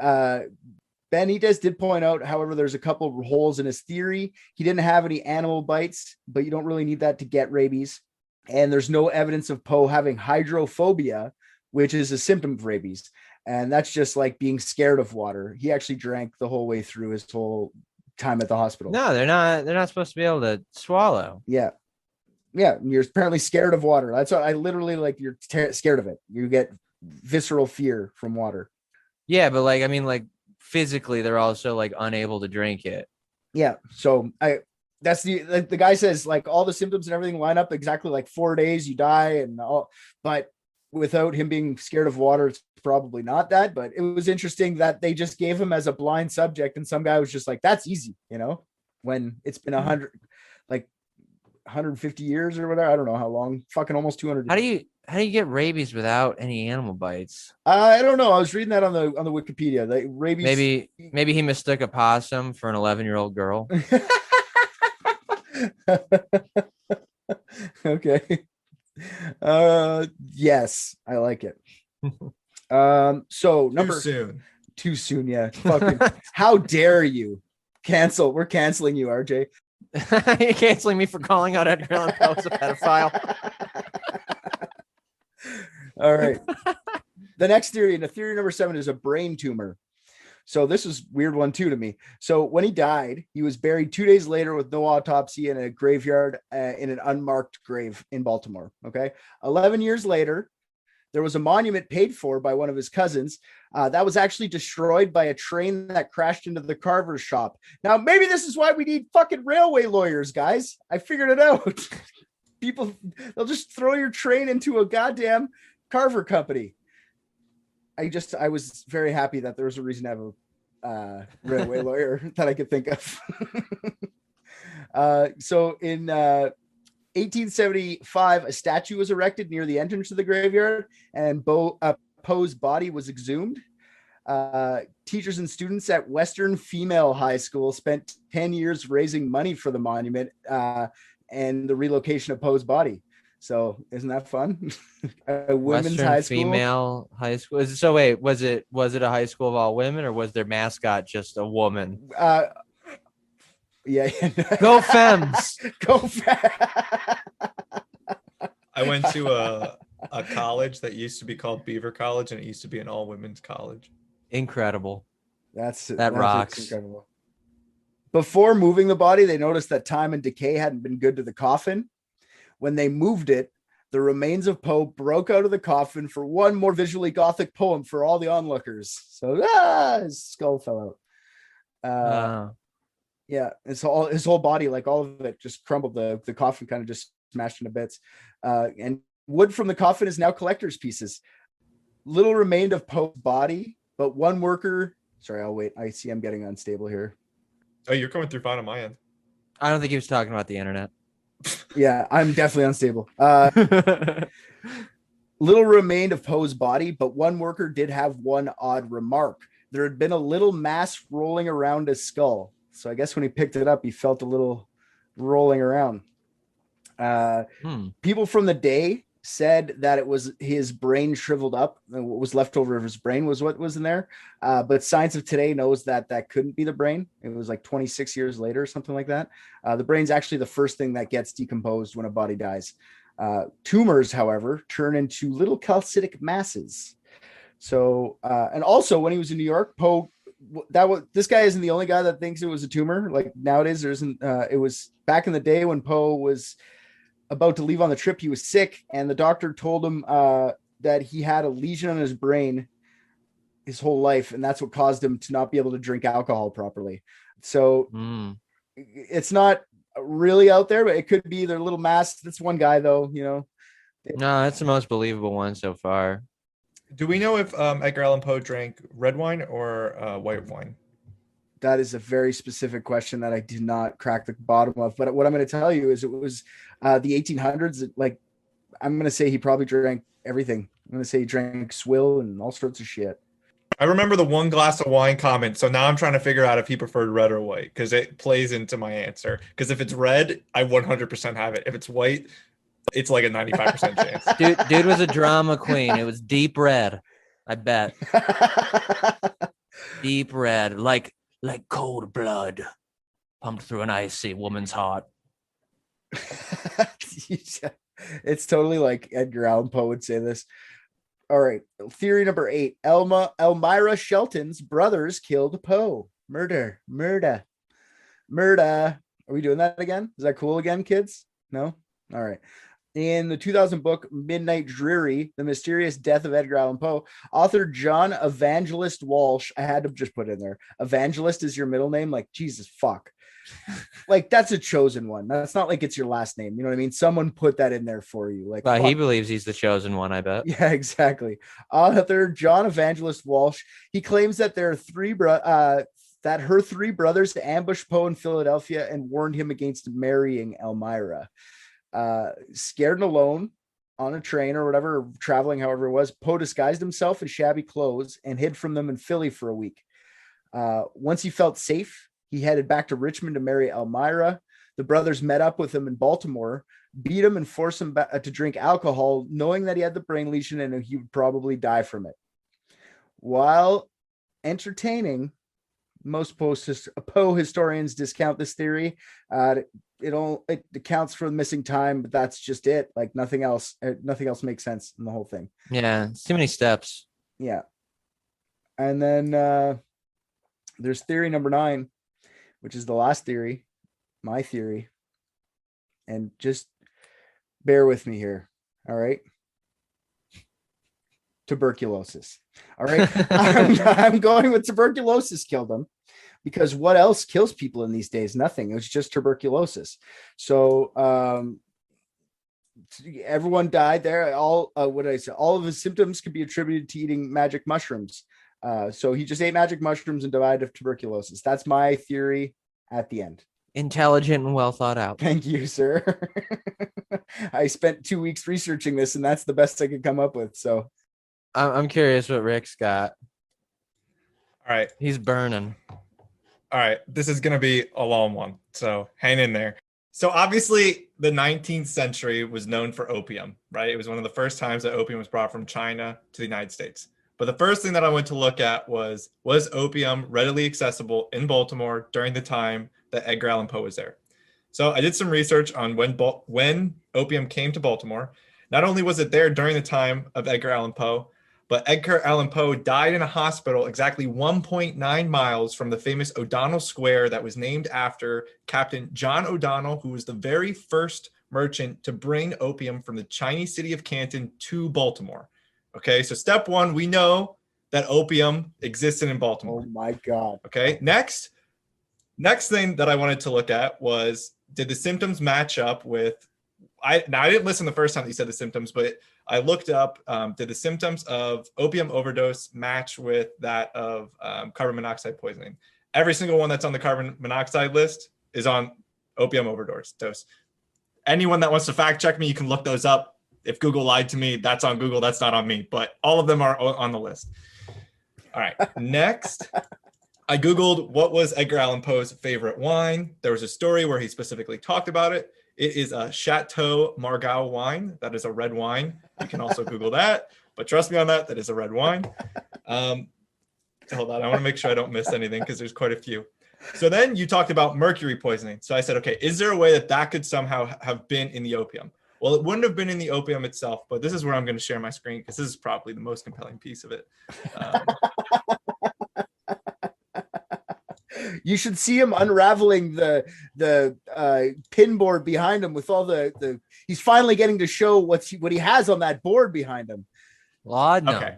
Benitez did point out, however, there's a couple of holes in his theory. He didn't have any animal bites, but you don't really need that to get rabies. And there's no evidence of Poe having hydrophobia, which is a symptom of rabies. And that's just like being scared of water. He actually drank the whole way through his whole time at the hospital. No, they're not supposed to be able to swallow. Yeah. You're apparently scared of water. That's what I literally like. You're scared of it. You get visceral fear from water. Yeah, but like, I mean, like physically, they're also like unable to drink it. Yeah. So that's the guy says like all the symptoms and everything line up exactly like 4 days, you die and all, but without him being scared of water, it's probably not that. But it was interesting that they just gave him as a blind subject, and some guy was just like, that's easy, when it's been 150 years or whatever. I don't know how long, fucking almost 200. How do you get rabies without any animal bites? I don't know. I was reading that on the Wikipedia. Like rabies. Maybe he mistook a possum for an 11-year-old girl. Okay. Yes, I like it. So too soon. Yeah. Fucking, how dare you cancel? We're canceling you, RJ. You're canceling me for calling out Edgar Allan Poe as a pedophile. All right. The next theory, and theory number 7, is a brain tumor. So this is weird one too to me. So when he died, he was buried 2 days later with no autopsy in a graveyard in an unmarked grave in Baltimore. Okay. 11 years later, there was a monument paid for by one of his cousins that was actually destroyed by a train that crashed into the carver's shop. Now, maybe this is why we need fucking railway lawyers, guys. I figured it out. People, they'll just throw your train into a goddamn carver company. I was very happy that there was a reason to have a railway lawyer that I could think of. So in 1875, a statue was erected near the entrance to the graveyard, and Poe's body was exhumed. Teachers and students at Western Female High School spent 10 years raising money for the monument and the relocation of Poe's body. So isn't that fun? A women's Western high school. Female high school. So wait, was it a high school of all women, or was their mascot just a woman? Yeah. Go Femmes. Go Femmes. I went to a college that used to be called Beaver College, and it used to be an all women's college. Incredible. That rocks. Incredible. Before moving the body, they noticed that time and decay hadn't been good to the coffin. When they moved it, the remains of Poe broke out of the coffin for one more visually gothic poem for all the onlookers. So his skull fell out. Yeah, his whole body, like all of it, just crumbled. The coffin kind of just smashed into bits. And wood from the coffin is now collector's pieces. Little remained of Poe's body, but one worker. Sorry, I'll wait. I see I'm getting unstable here. Oh, you're coming through fine on my end. I don't think he was talking about the internet. Yeah, I'm definitely unstable. Little remained of Poe's body, but one worker did have one odd remark. There had been a little mass rolling around his skull. So I guess when he picked it up, he felt a little rolling around. People from the day said that it was his brain shriveled up. What was left over of his brain was what was in there. But science of today knows that couldn't be the brain. It was like 26 years later or something like that. The brain's actually the first thing that gets decomposed when a body dies. Tumors, however, turn into little calcitic masses. So, and also when he was in New York, Poe, this guy isn't the only guy that thinks it was a tumor. Like nowadays, there isn't. It was back in the day when Poe was about to leave on the trip. He was sick, and the doctor told him that he had a lesion on his brain his whole life, and that's what caused him to not be able to drink alcohol properly. So it's not really out there, but it could be their little mask. That's one guy, though. No, that's the most believable one so far. Do we know if Edgar Allan Poe drank red wine or white wine? That is a very specific question that I did not crack the bottom of. But what I'm going to tell you is it was the 1800s. Like, I'm going to say he probably drank everything. I'm going to say he drank swill and all sorts of shit. I remember the one glass of wine comment. So now I'm trying to figure out if he preferred red or white because it plays into my answer. Because if it's red, I 100% have it. If it's white, it's like a 95% chance. Dude was a drama queen. It was deep red. I bet. Deep red, like cold blood pumped through an icy woman's heart. It's totally like Edgar Allan Poe would say this. All right. Theory number 8. Elmira Shelton's brothers killed Poe. Murder. Are we doing that again? Is that cool again, kids? No? All right. In the 2000 book, Midnight Dreary, The Mysterious Death of Edgar Allan Poe, author John Evangelist Walsh, I had to just put in there. Evangelist is your middle name? Like, Jesus, fuck. Like, that's a chosen one. That's not like it's your last name. You know what I mean? Someone put that in there for you. Like, he believes he's the chosen one, I bet. Yeah, exactly. Author John Evangelist Walsh, he claims that there are that her three brothers ambushed Poe in Philadelphia and warned him against marrying Elmira. Scared and alone on a train or whatever, traveling however it was, Poe disguised himself in shabby clothes and hid from them in Philly for a week. Once he felt safe, he headed back to Richmond to marry Elmira. The brothers met up with him in Baltimore, beat him and forced him to drink alcohol, knowing that he had the brain lesion and he would probably die from it. While entertaining, most Poe historians discount this theory. It accounts for the missing time, but that's just it. Like, nothing else makes sense in the whole thing. Yeah, it's too many steps. Yeah. And then there's theory number 9, which is the last theory, my theory. And just bear with me here. All right. Tuberculosis. All right. I'm going with tuberculosis killed him, because what else kills people in these days? Nothing. It was just tuberculosis. So everyone died there. All of his symptoms could be attributed to eating magic mushrooms. So he just ate magic mushrooms and died of tuberculosis. That's my theory at the end. Intelligent and well thought out. Thank you, sir. I spent 2 weeks researching this, and that's the best I could come up with. So I'm curious what Rick's got. All right. He's burning. All right. This is going to be a long one, so hang in there. So obviously, the 19th century was known for opium, right? It was one of the first times that opium was brought from China to the United States. But the first thing that I went to look at was opium readily accessible in Baltimore during the time that Edgar Allan Poe was there? So I did some research on when opium came to Baltimore. Not only was it there during the time of Edgar Allan Poe, but Edgar Allan Poe died in a hospital exactly 1.9 miles from the famous O'Donnell Square that was named after Captain John O'Donnell, who was the very first merchant to bring opium from the Chinese city of Canton to Baltimore. Okay, so step one, we know that opium existed in Baltimore. Oh my God. Okay, next thing that I wanted to look at was, did the symptoms match up with, I didn't listen the first time that you said the symptoms, but I looked up, did the symptoms of opium overdose match with that of carbon monoxide poisoning? Every single one that's on the carbon monoxide list is on opium overdose. Anyone that wants to fact check me, you can look those up. If Google lied to me, that's on Google. That's not on me, but all of them are on the list. All right. Next, I Googled what was Edgar Allan Poe's favorite wine. There was a story where he specifically talked about it. It is a Chateau Margaux wine. That is a red wine. You can also Google that, but trust me on that. That is a red wine. Hold on. I want to make sure I don't miss anything because there's quite a few. So then you talked about mercury poisoning. So I said, okay, is there a way that could somehow have been in the opium? Well, it wouldn't have been in the opium itself, but this is where I'm going to share my screen because this is probably the most compelling piece of it. You should see him unraveling the pin board behind him with all the he's finally getting to show what he has on that board behind him. Laudanum. Okay.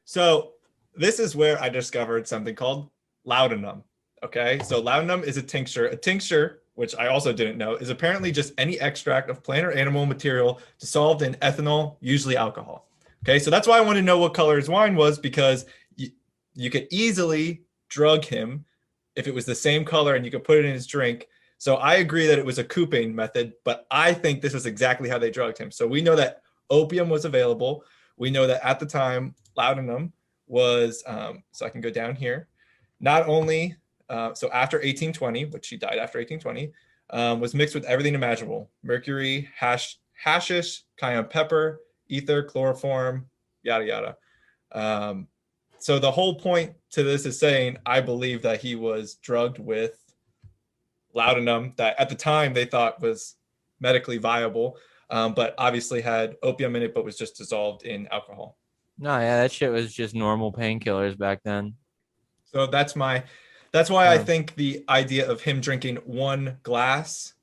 So this is where I discovered something called laudanum. Okay, so laudanum is a tincture. A tincture, which I also didn't know, is apparently just any extract of plant or animal material dissolved in ethanol, usually alcohol. Okay, so that's why I wanted to know what color his wine was, because you could easily drug him if it was the same color and you could put it in his drink. So I agree that it was a cooping method, but I think this is exactly how they drugged him. So we know that opium was available. We know that at the time, laudanum was, so I can go down here, not only, so after 1820, which he died after 1820, was mixed with everything imaginable: mercury, hashish, cayenne pepper, ether, chloroform, yada, yada. So the whole point to this is saying, I believe that he was drugged with laudanum that at the time they thought was medically viable, but obviously had opium in it, but was just dissolved in alcohol. No, yeah, that shit was just normal painkillers back then. So that's why I think the idea of him drinking one glass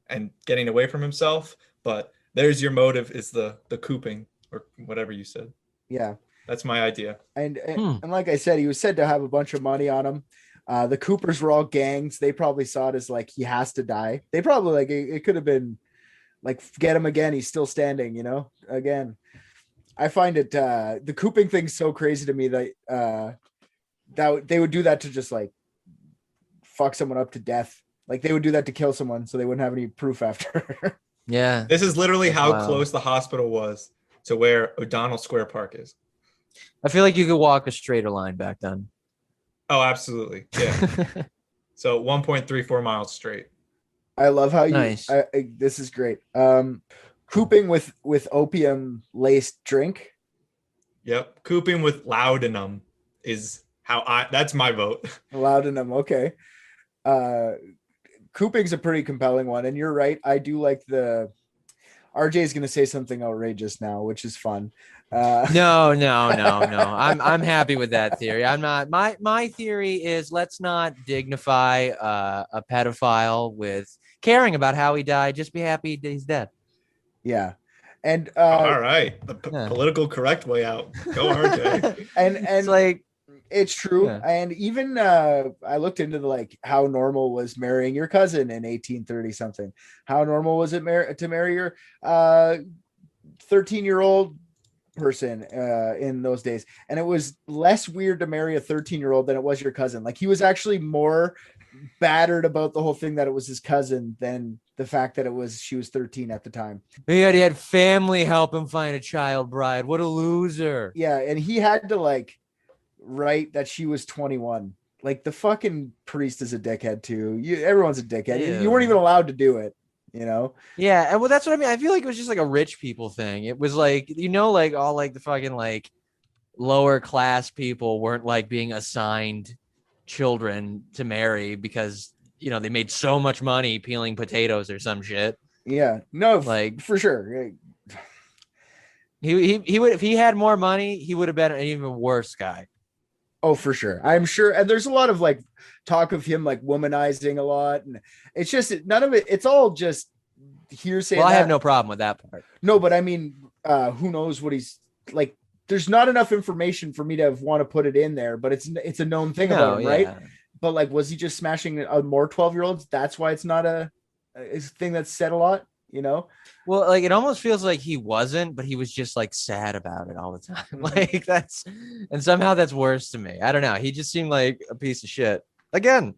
and getting away from himself, but there's your motive, is the cooping or whatever you said. Yeah. That's my idea. And like I said, he was said to have a bunch of money on him. The Coopers were all gangs. They probably saw it as like, he has to die. They probably like, it could have been like, get him again, he's still standing, again. I find it, the cooping thing's so crazy to me that they would do that to just like fuck someone up to death. Like they would do that to kill someone so they wouldn't have any proof after. Yeah. This is literally how close the hospital was to where O'Donnell Square Park is. I feel like you could walk a straighter line back then. Oh, absolutely. Yeah. So 1.34 miles straight. I love how nice. This is great. Cooping with opium laced drink. Yep. Cooping with laudanum is that's my vote. Laudanum. Okay. Cooping's a pretty compelling one. And you're right. I do like RJ is going to say something outrageous now, which is fun. No. I'm happy with that theory. I'm not. My theory is, let's not dignify a pedophile with caring about how he died. Just be happy that he's dead. Yeah. And all right, the political correct way out. Go RJ. and it's like, it's true. Yeah. And even I looked into like how normal was marrying your cousin in 1830 something. How normal was it to marry your 13-year-old person in those days? And it was less weird to marry a 13-year-old than it was your cousin. Like he was actually more battered about the whole thing that it was his cousin than the fact that she was 13 at the time. He had family help him find a child bride. What a loser. Yeah, and he had to like write that she was 21. Like the fucking priest is a dickhead too. Everyone's a dickhead. Ew. You weren't even allowed to do it. Yeah, and well, that's what I mean. I feel like it was just like a rich people thing. It was like, like all like the fucking like lower class people weren't like being assigned children to marry because they made so much money peeling potatoes or some shit. Yeah, no, like for sure. He would, if he had more money, he would have been an even worse guy. Oh, for sure. I'm sure. And there's a lot of like talk of him like womanizing a lot. And it's just none of it. It's all just hearsay. Well, I have no problem with that part. No, but I mean, who knows what he's like? There's not enough information for me to want to put it in there, but it's a known thing about him, right? But like, was he just smashing more 12-year-olds? That's why it's not a thing that's said a lot, Well, like it almost feels like he wasn't, but he was just like sad about it all the time. Like and somehow that's worse to me. I don't know. He just seemed like a piece of shit. Again,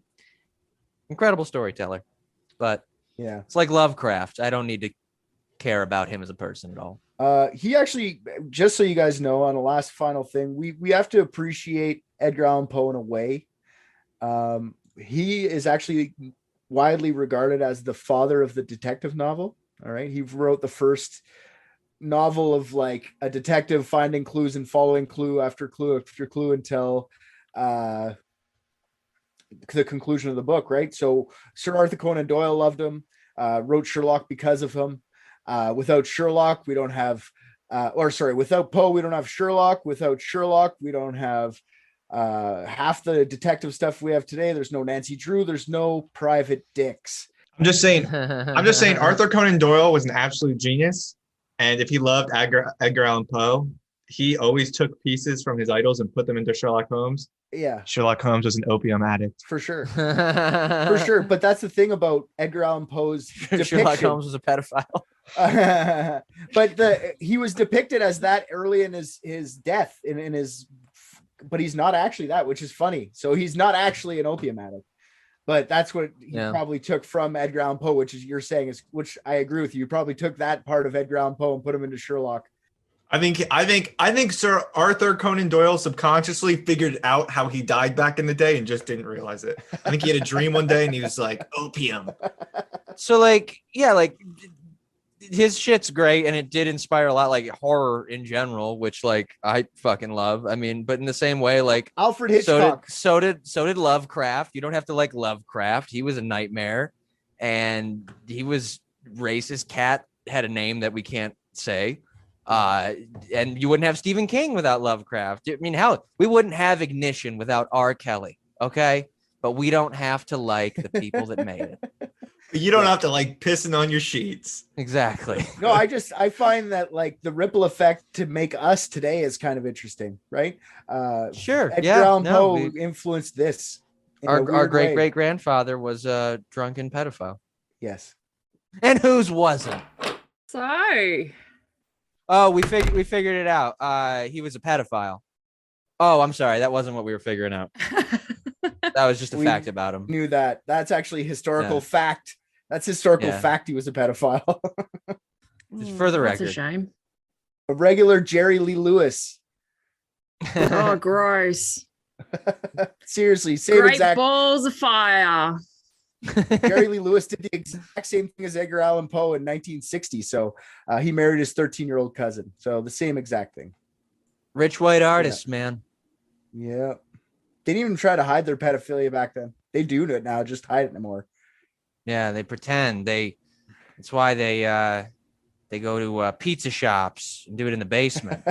incredible storyteller, but yeah, it's like Lovecraft. I don't need to care about him as a person at all. He actually, just so you guys know, on the last final thing, we have to appreciate Edgar Allan Poe in a way. He is actually widely regarded as the father of the detective novel. All right. He wrote the first novel of like a detective finding clues and following clue after clue after clue until the conclusion of the book. Right. So Sir Arthur Conan Doyle loved him, wrote Sherlock because of him. Without Sherlock, we don't have, without Poe, we don't have Sherlock. Without Sherlock, we don't have half the detective stuff we have today. There's no Nancy Drew. There's no Private Dicks. I'm just saying Arthur Conan Doyle was an absolute genius. And if he loved Edgar Allan Poe, he always took pieces from his idols and put them into Sherlock Holmes. Yeah, Sherlock Holmes was an opium addict. for sure. For sure. But that's the thing about Edgar Allan Poe's depiction. Sherlock Holmes was a pedophile. But he was depicted as that early in his death in his, but he's not actually that, which is funny. So he's not actually an opium addict, but that's what he probably took from Edgar Allan Poe, which is you're saying is, which I agree with you. You probably took that part of Edgar Allan Poe and put him into Sherlock. I think Sir Arthur Conan Doyle subconsciously figured out how he died back in the day and just didn't realize it. I think he had a dream one day and he was like, opium. So like, yeah, like his shit's great, and it did inspire a lot, like horror in general, which like I fucking love. I mean, but in the same way, like Alfred Hitchcock. So did Lovecraft. You don't have to like Lovecraft. He was a nightmare, and he was racist. Cat had a name that we can't say. And you wouldn't have Stephen King without Lovecraft. I mean, hell, we wouldn't have Ignition without R. Kelly. Okay, but we don't have to like the people that made it. You don't have to like pissing on your sheets. Exactly. No, I find that like the ripple effect to make us today is kind of interesting, right? Sure. Edgar Allan Poe influenced this. Our great grandfather was a drunken pedophile. Yes. And whose wasn't? So. Oh, we figured it out. He was a pedophile. Oh, I'm sorry. That wasn't what we were figuring out. That was just a fact about him. Knew that. That's actually historical fact. That's historical fact. He was a pedophile. Just for the record. That's a shame. A regular Jerry Lee Lewis. Oh, gross. Seriously, same Great exact balls of fire. Jerry Lee Lewis did the exact same thing as Edgar Allan Poe in 1960. So he married his 13-year-old cousin. So the same exact thing. Rich white artists, man. Yeah. They didn't even try to hide their pedophilia back then. They do it now, just hide it more. Yeah, they pretend. That's why they go to pizza shops and do it in the basement.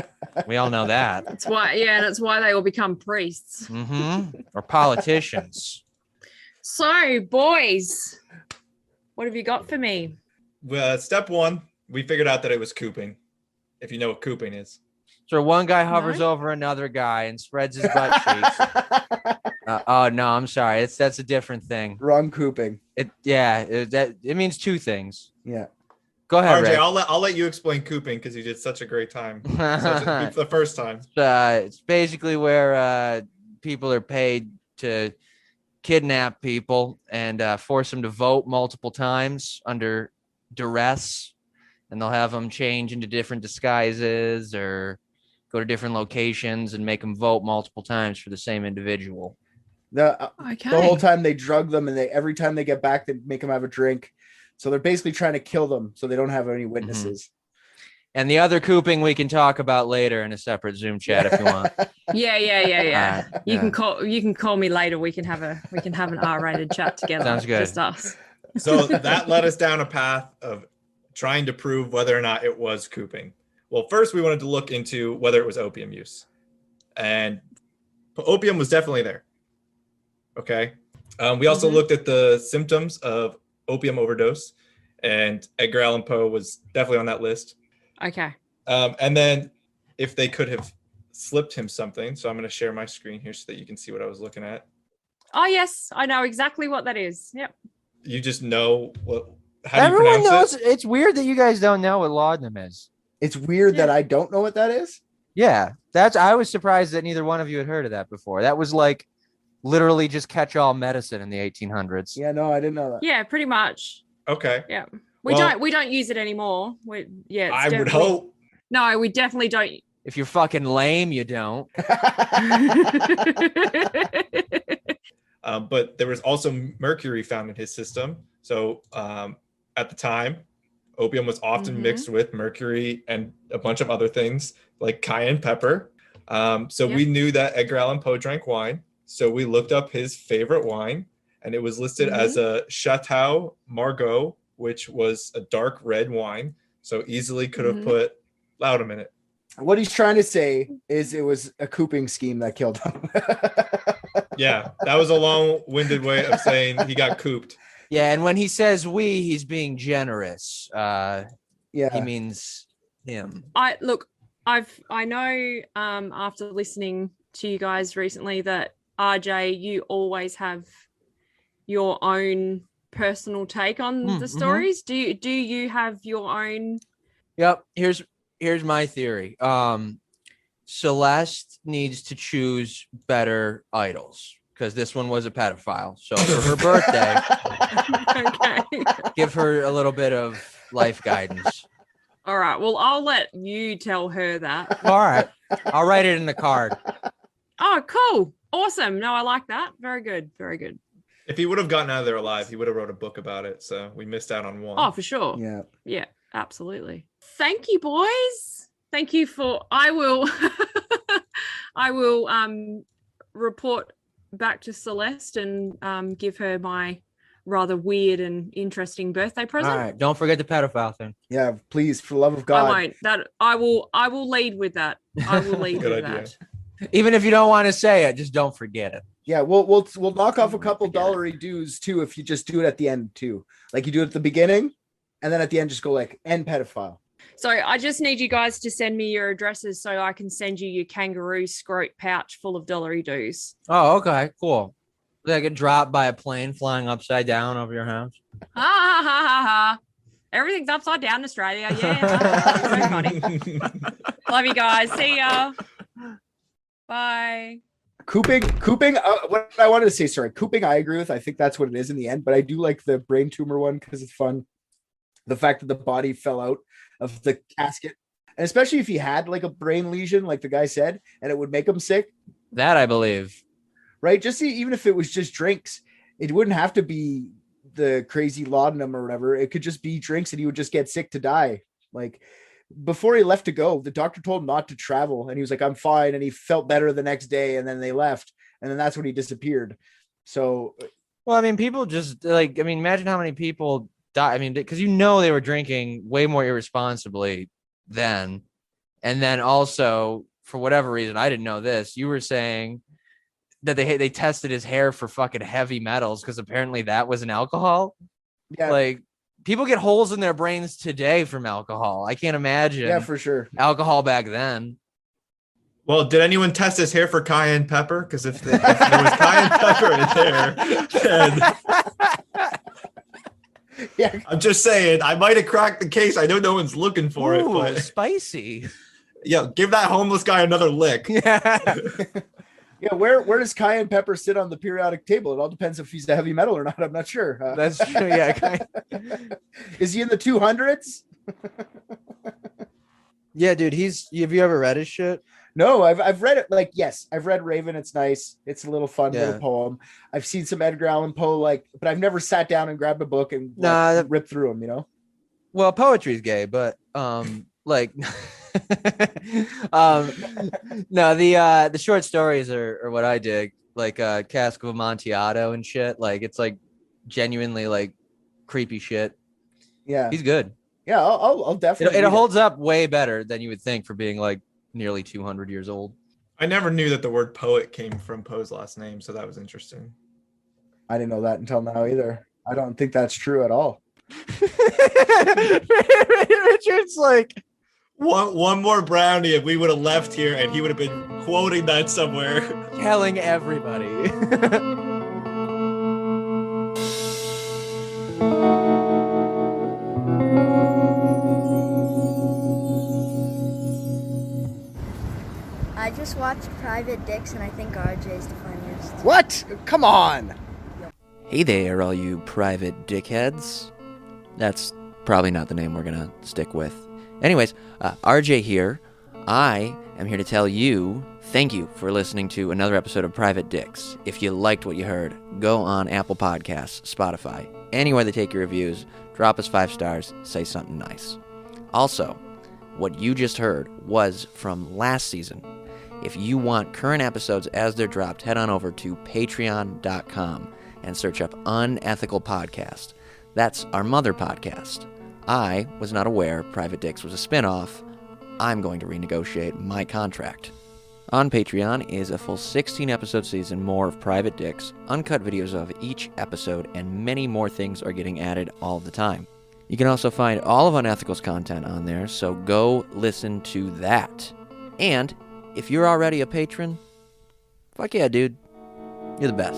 We all know that. That's why they all become priests. Mm-hmm. Or politicians. So, boys, what have you got for me? Well, step one, we figured out that it was cooping. If you know what cooping is. So one guy hovers over another guy and spreads his butt cheeks. Oh no, I'm sorry. That's a different thing. Wrong cooping. It means two things. Yeah. Go ahead, RJ. Rick. I'll let you explain cooping because you did such a great time. The first time. It's basically where people are paid to kidnap people and force them to vote multiple times under duress, and they'll have them change into different disguises or go to different locations and make them vote multiple times for the same individual. The whole time they drug them, and every time they get back, they make them have a drink. So they're basically trying to kill them so they don't have any witnesses. Mm-hmm. And the other cooping we can talk about later in a separate Zoom chat if you want. Yeah. You can call me later. We can have an R-rated chat together. Sounds good. Just us. So that led us down a path of trying to prove whether or not it was cooping. Well, first we wanted to look into whether it was opium use, and opium was definitely there. Okay. We also looked at the symptoms of opium overdose, and Edgar Allan Poe was definitely on that list. Okay. And then if they could have slipped him something. So I'm going to share my screen here so that you can see what I was looking at. Oh, yes. I know exactly what that is. Yep. You just know how Everyone do you pronounce knows. It's weird that you guys don't know what laudanum is. It's weird that I don't know what that is. Yeah. I was surprised that neither one of you had heard of that before. That was like literally just catch-all medicine in the 1800s. Yeah, no, I didn't know that. Yeah, pretty much. Okay. Yeah. We don't use it anymore. I would hope. No, we definitely don't. If you're fucking lame, you don't. But there was also mercury found in his system. So at the time, opium was often mixed with mercury and a bunch of other things like cayenne pepper. We knew that Edgar Allan Poe drank wine. So we looked up his favorite wine, and it was listed as a Chateau Margaux, which was a dark red wine. So easily could have put laudanum in it. What he's trying to say is it was a cooping scheme that killed him. Yeah, that was a long-winded way of saying he got cooped. Yeah, and when he says we, he's being generous. He means him. I know after listening to you guys recently that RJ, you always have your own personal take on the stories. Do you have your own? Yep. Here's my theory. Celeste needs to choose better idols because this one was a pedophile. So for her birthday, give her a little bit of life guidance. All right. Well, I'll let you tell her that. All right. I'll write it in the card. Oh, cool. Awesome. No, I like that. Very good. Very good. If he would have gotten out of there alive, he would have wrote a book about it. So we missed out on one. Oh, for sure. Yeah. Yeah, absolutely. Thank you, boys. Thank you for I will report back to Celeste and give her my rather weird and interesting birthday present. All right. Don't forget the pedophile thing. Yeah, please, for the love of God. I won't. I will lead with that. I will lead Good with idea. that. Even if you don't want to say it, just don't forget it. Yeah, we'll knock off a couple Forget it. dollary dues too if you just do it at the end too. Like you do it at the beginning, and then at the end just go like end pedophile. So I just need you guys to send me your addresses so I can send you your kangaroo scrote pouch full of dollary dues. Oh, okay. Cool. Did I get dropped by a plane flying upside down over your house? Ha ha ha ha ha. Everything's upside down in Australia. Yeah. So funny. Love you guys. See ya. Bye. Cooping. What I wanted to say, sorry, cooping. I agree with. I think that's what it is in the end. But I do like the brain tumor one because it's fun. The fact that the body fell out of the casket, and especially if he had like a brain lesion, like the guy said, and it would make him sick. That I believe. Right? Just even if it was just drinks, it wouldn't have to be the crazy laudanum or whatever. It could just be drinks, and he would just get sick to die. Like. Before he left to go, the doctor told him not to travel, and he was like, I'm fine. And he felt better the next day, and then they left, and then that's when he disappeared. So, well, I mean, people just like, I mean, imagine how many people die. I mean, because they were drinking way more irresponsibly then. And then also, for whatever reason, I didn't know this. You were saying that they tested his hair for fucking heavy metals because apparently that was an alcohol. yeah, Like, people get holes in their brains today from alcohol. I can't imagine. yeah, for sure. Alcohol back then. Well, did anyone test his hair for cayenne pepper? Because if there was cayenne pepper in there, then Yeah, I'm just saying, I might have cracked the case. I know no one's looking for it, Ooh, but spicy. yeah, give that homeless guy another lick. Yeah. yeah. Where does cayenne pepper sit on the periodic table? It all depends if he's a heavy metal or not. I'm not sure. That's true. Yeah. Is he in the 200s? Yeah, dude. Have you ever read his shit? No, I've read it. Like, yes, I've read Raven. It's nice. It's a little fun Yeah. little poem. I've seen some Edgar Allan Poe, but I've never sat down and grabbed a book and ripped through them. You know. Well, poetry's gay, but like no, the short stories are what I dig, like Cask of Amontillado and shit. Like, it's like genuinely like creepy shit. Yeah. He's good. Yeah, I'll definitely. It holds up way better than you would think for being like nearly 200 years old. I never knew that the word poet came from Poe's last name, so that was interesting. I didn't know that until now either. I don't think that's true at all. Richard's like, One more brownie if we would have left here and he would have been quoting that somewhere. telling everybody. I just watched Private Dicks and I think RJ's the funniest. What? Come on. Hey there, all you private dickheads. That's probably not the name we're gonna stick with. Anyways, RJ here. I am here to tell you thank you for listening to another episode of Private Dicks. If you liked what you heard, go on Apple Podcasts, Spotify, anywhere they take your reviews, drop us 5 stars, say something nice. Also, what you just heard was from last season. If you want current episodes as they're dropped, head on over to patreon.com and search up Unethical Podcast. That's our mother podcast. I was not aware Private Dicks was a spin-off. I'm going to renegotiate my contract. On Patreon is a full 16-episode season more of Private Dicks, uncut videos of each episode, and many more things are getting added all the time. You can also find all of Unethical's content on there, so go listen to that. And if you're already a patron, fuck yeah, dude. You're the best.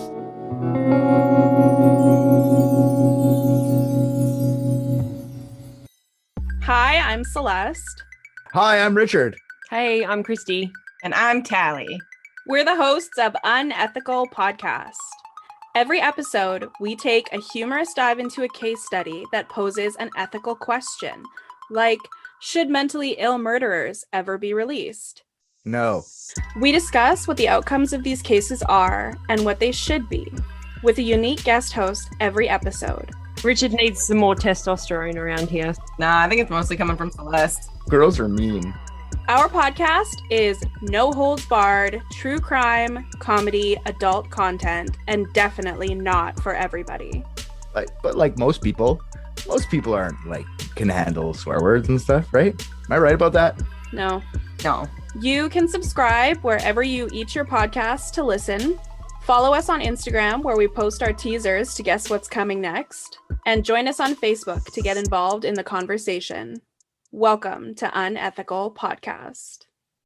Hi, I'm Celeste. Hi, I'm Richard. Hey, I'm Kristy. And I'm Callie. We're the hosts of Unethical Podcast. Every episode, we take a humorous dive into a case study that poses an ethical question, like, should mentally ill murderers ever be released? No. We discuss what the outcomes of these cases are and what they should be, with a unique guest host every episode. Richard needs some more testosterone around here. Nah, I think it's mostly coming from Celeste. Girls are mean. Our podcast is no holds barred, true crime, comedy, adult content, and definitely not for everybody. But like most people aren't like can handle swear words and stuff, right? Am I right about that? No. No. You can subscribe wherever you eat your podcasts to listen. Follow us on Instagram, where we post our teasers to guess what's coming next. And join us on Facebook to get involved in the conversation. Welcome to Unethical Podcast.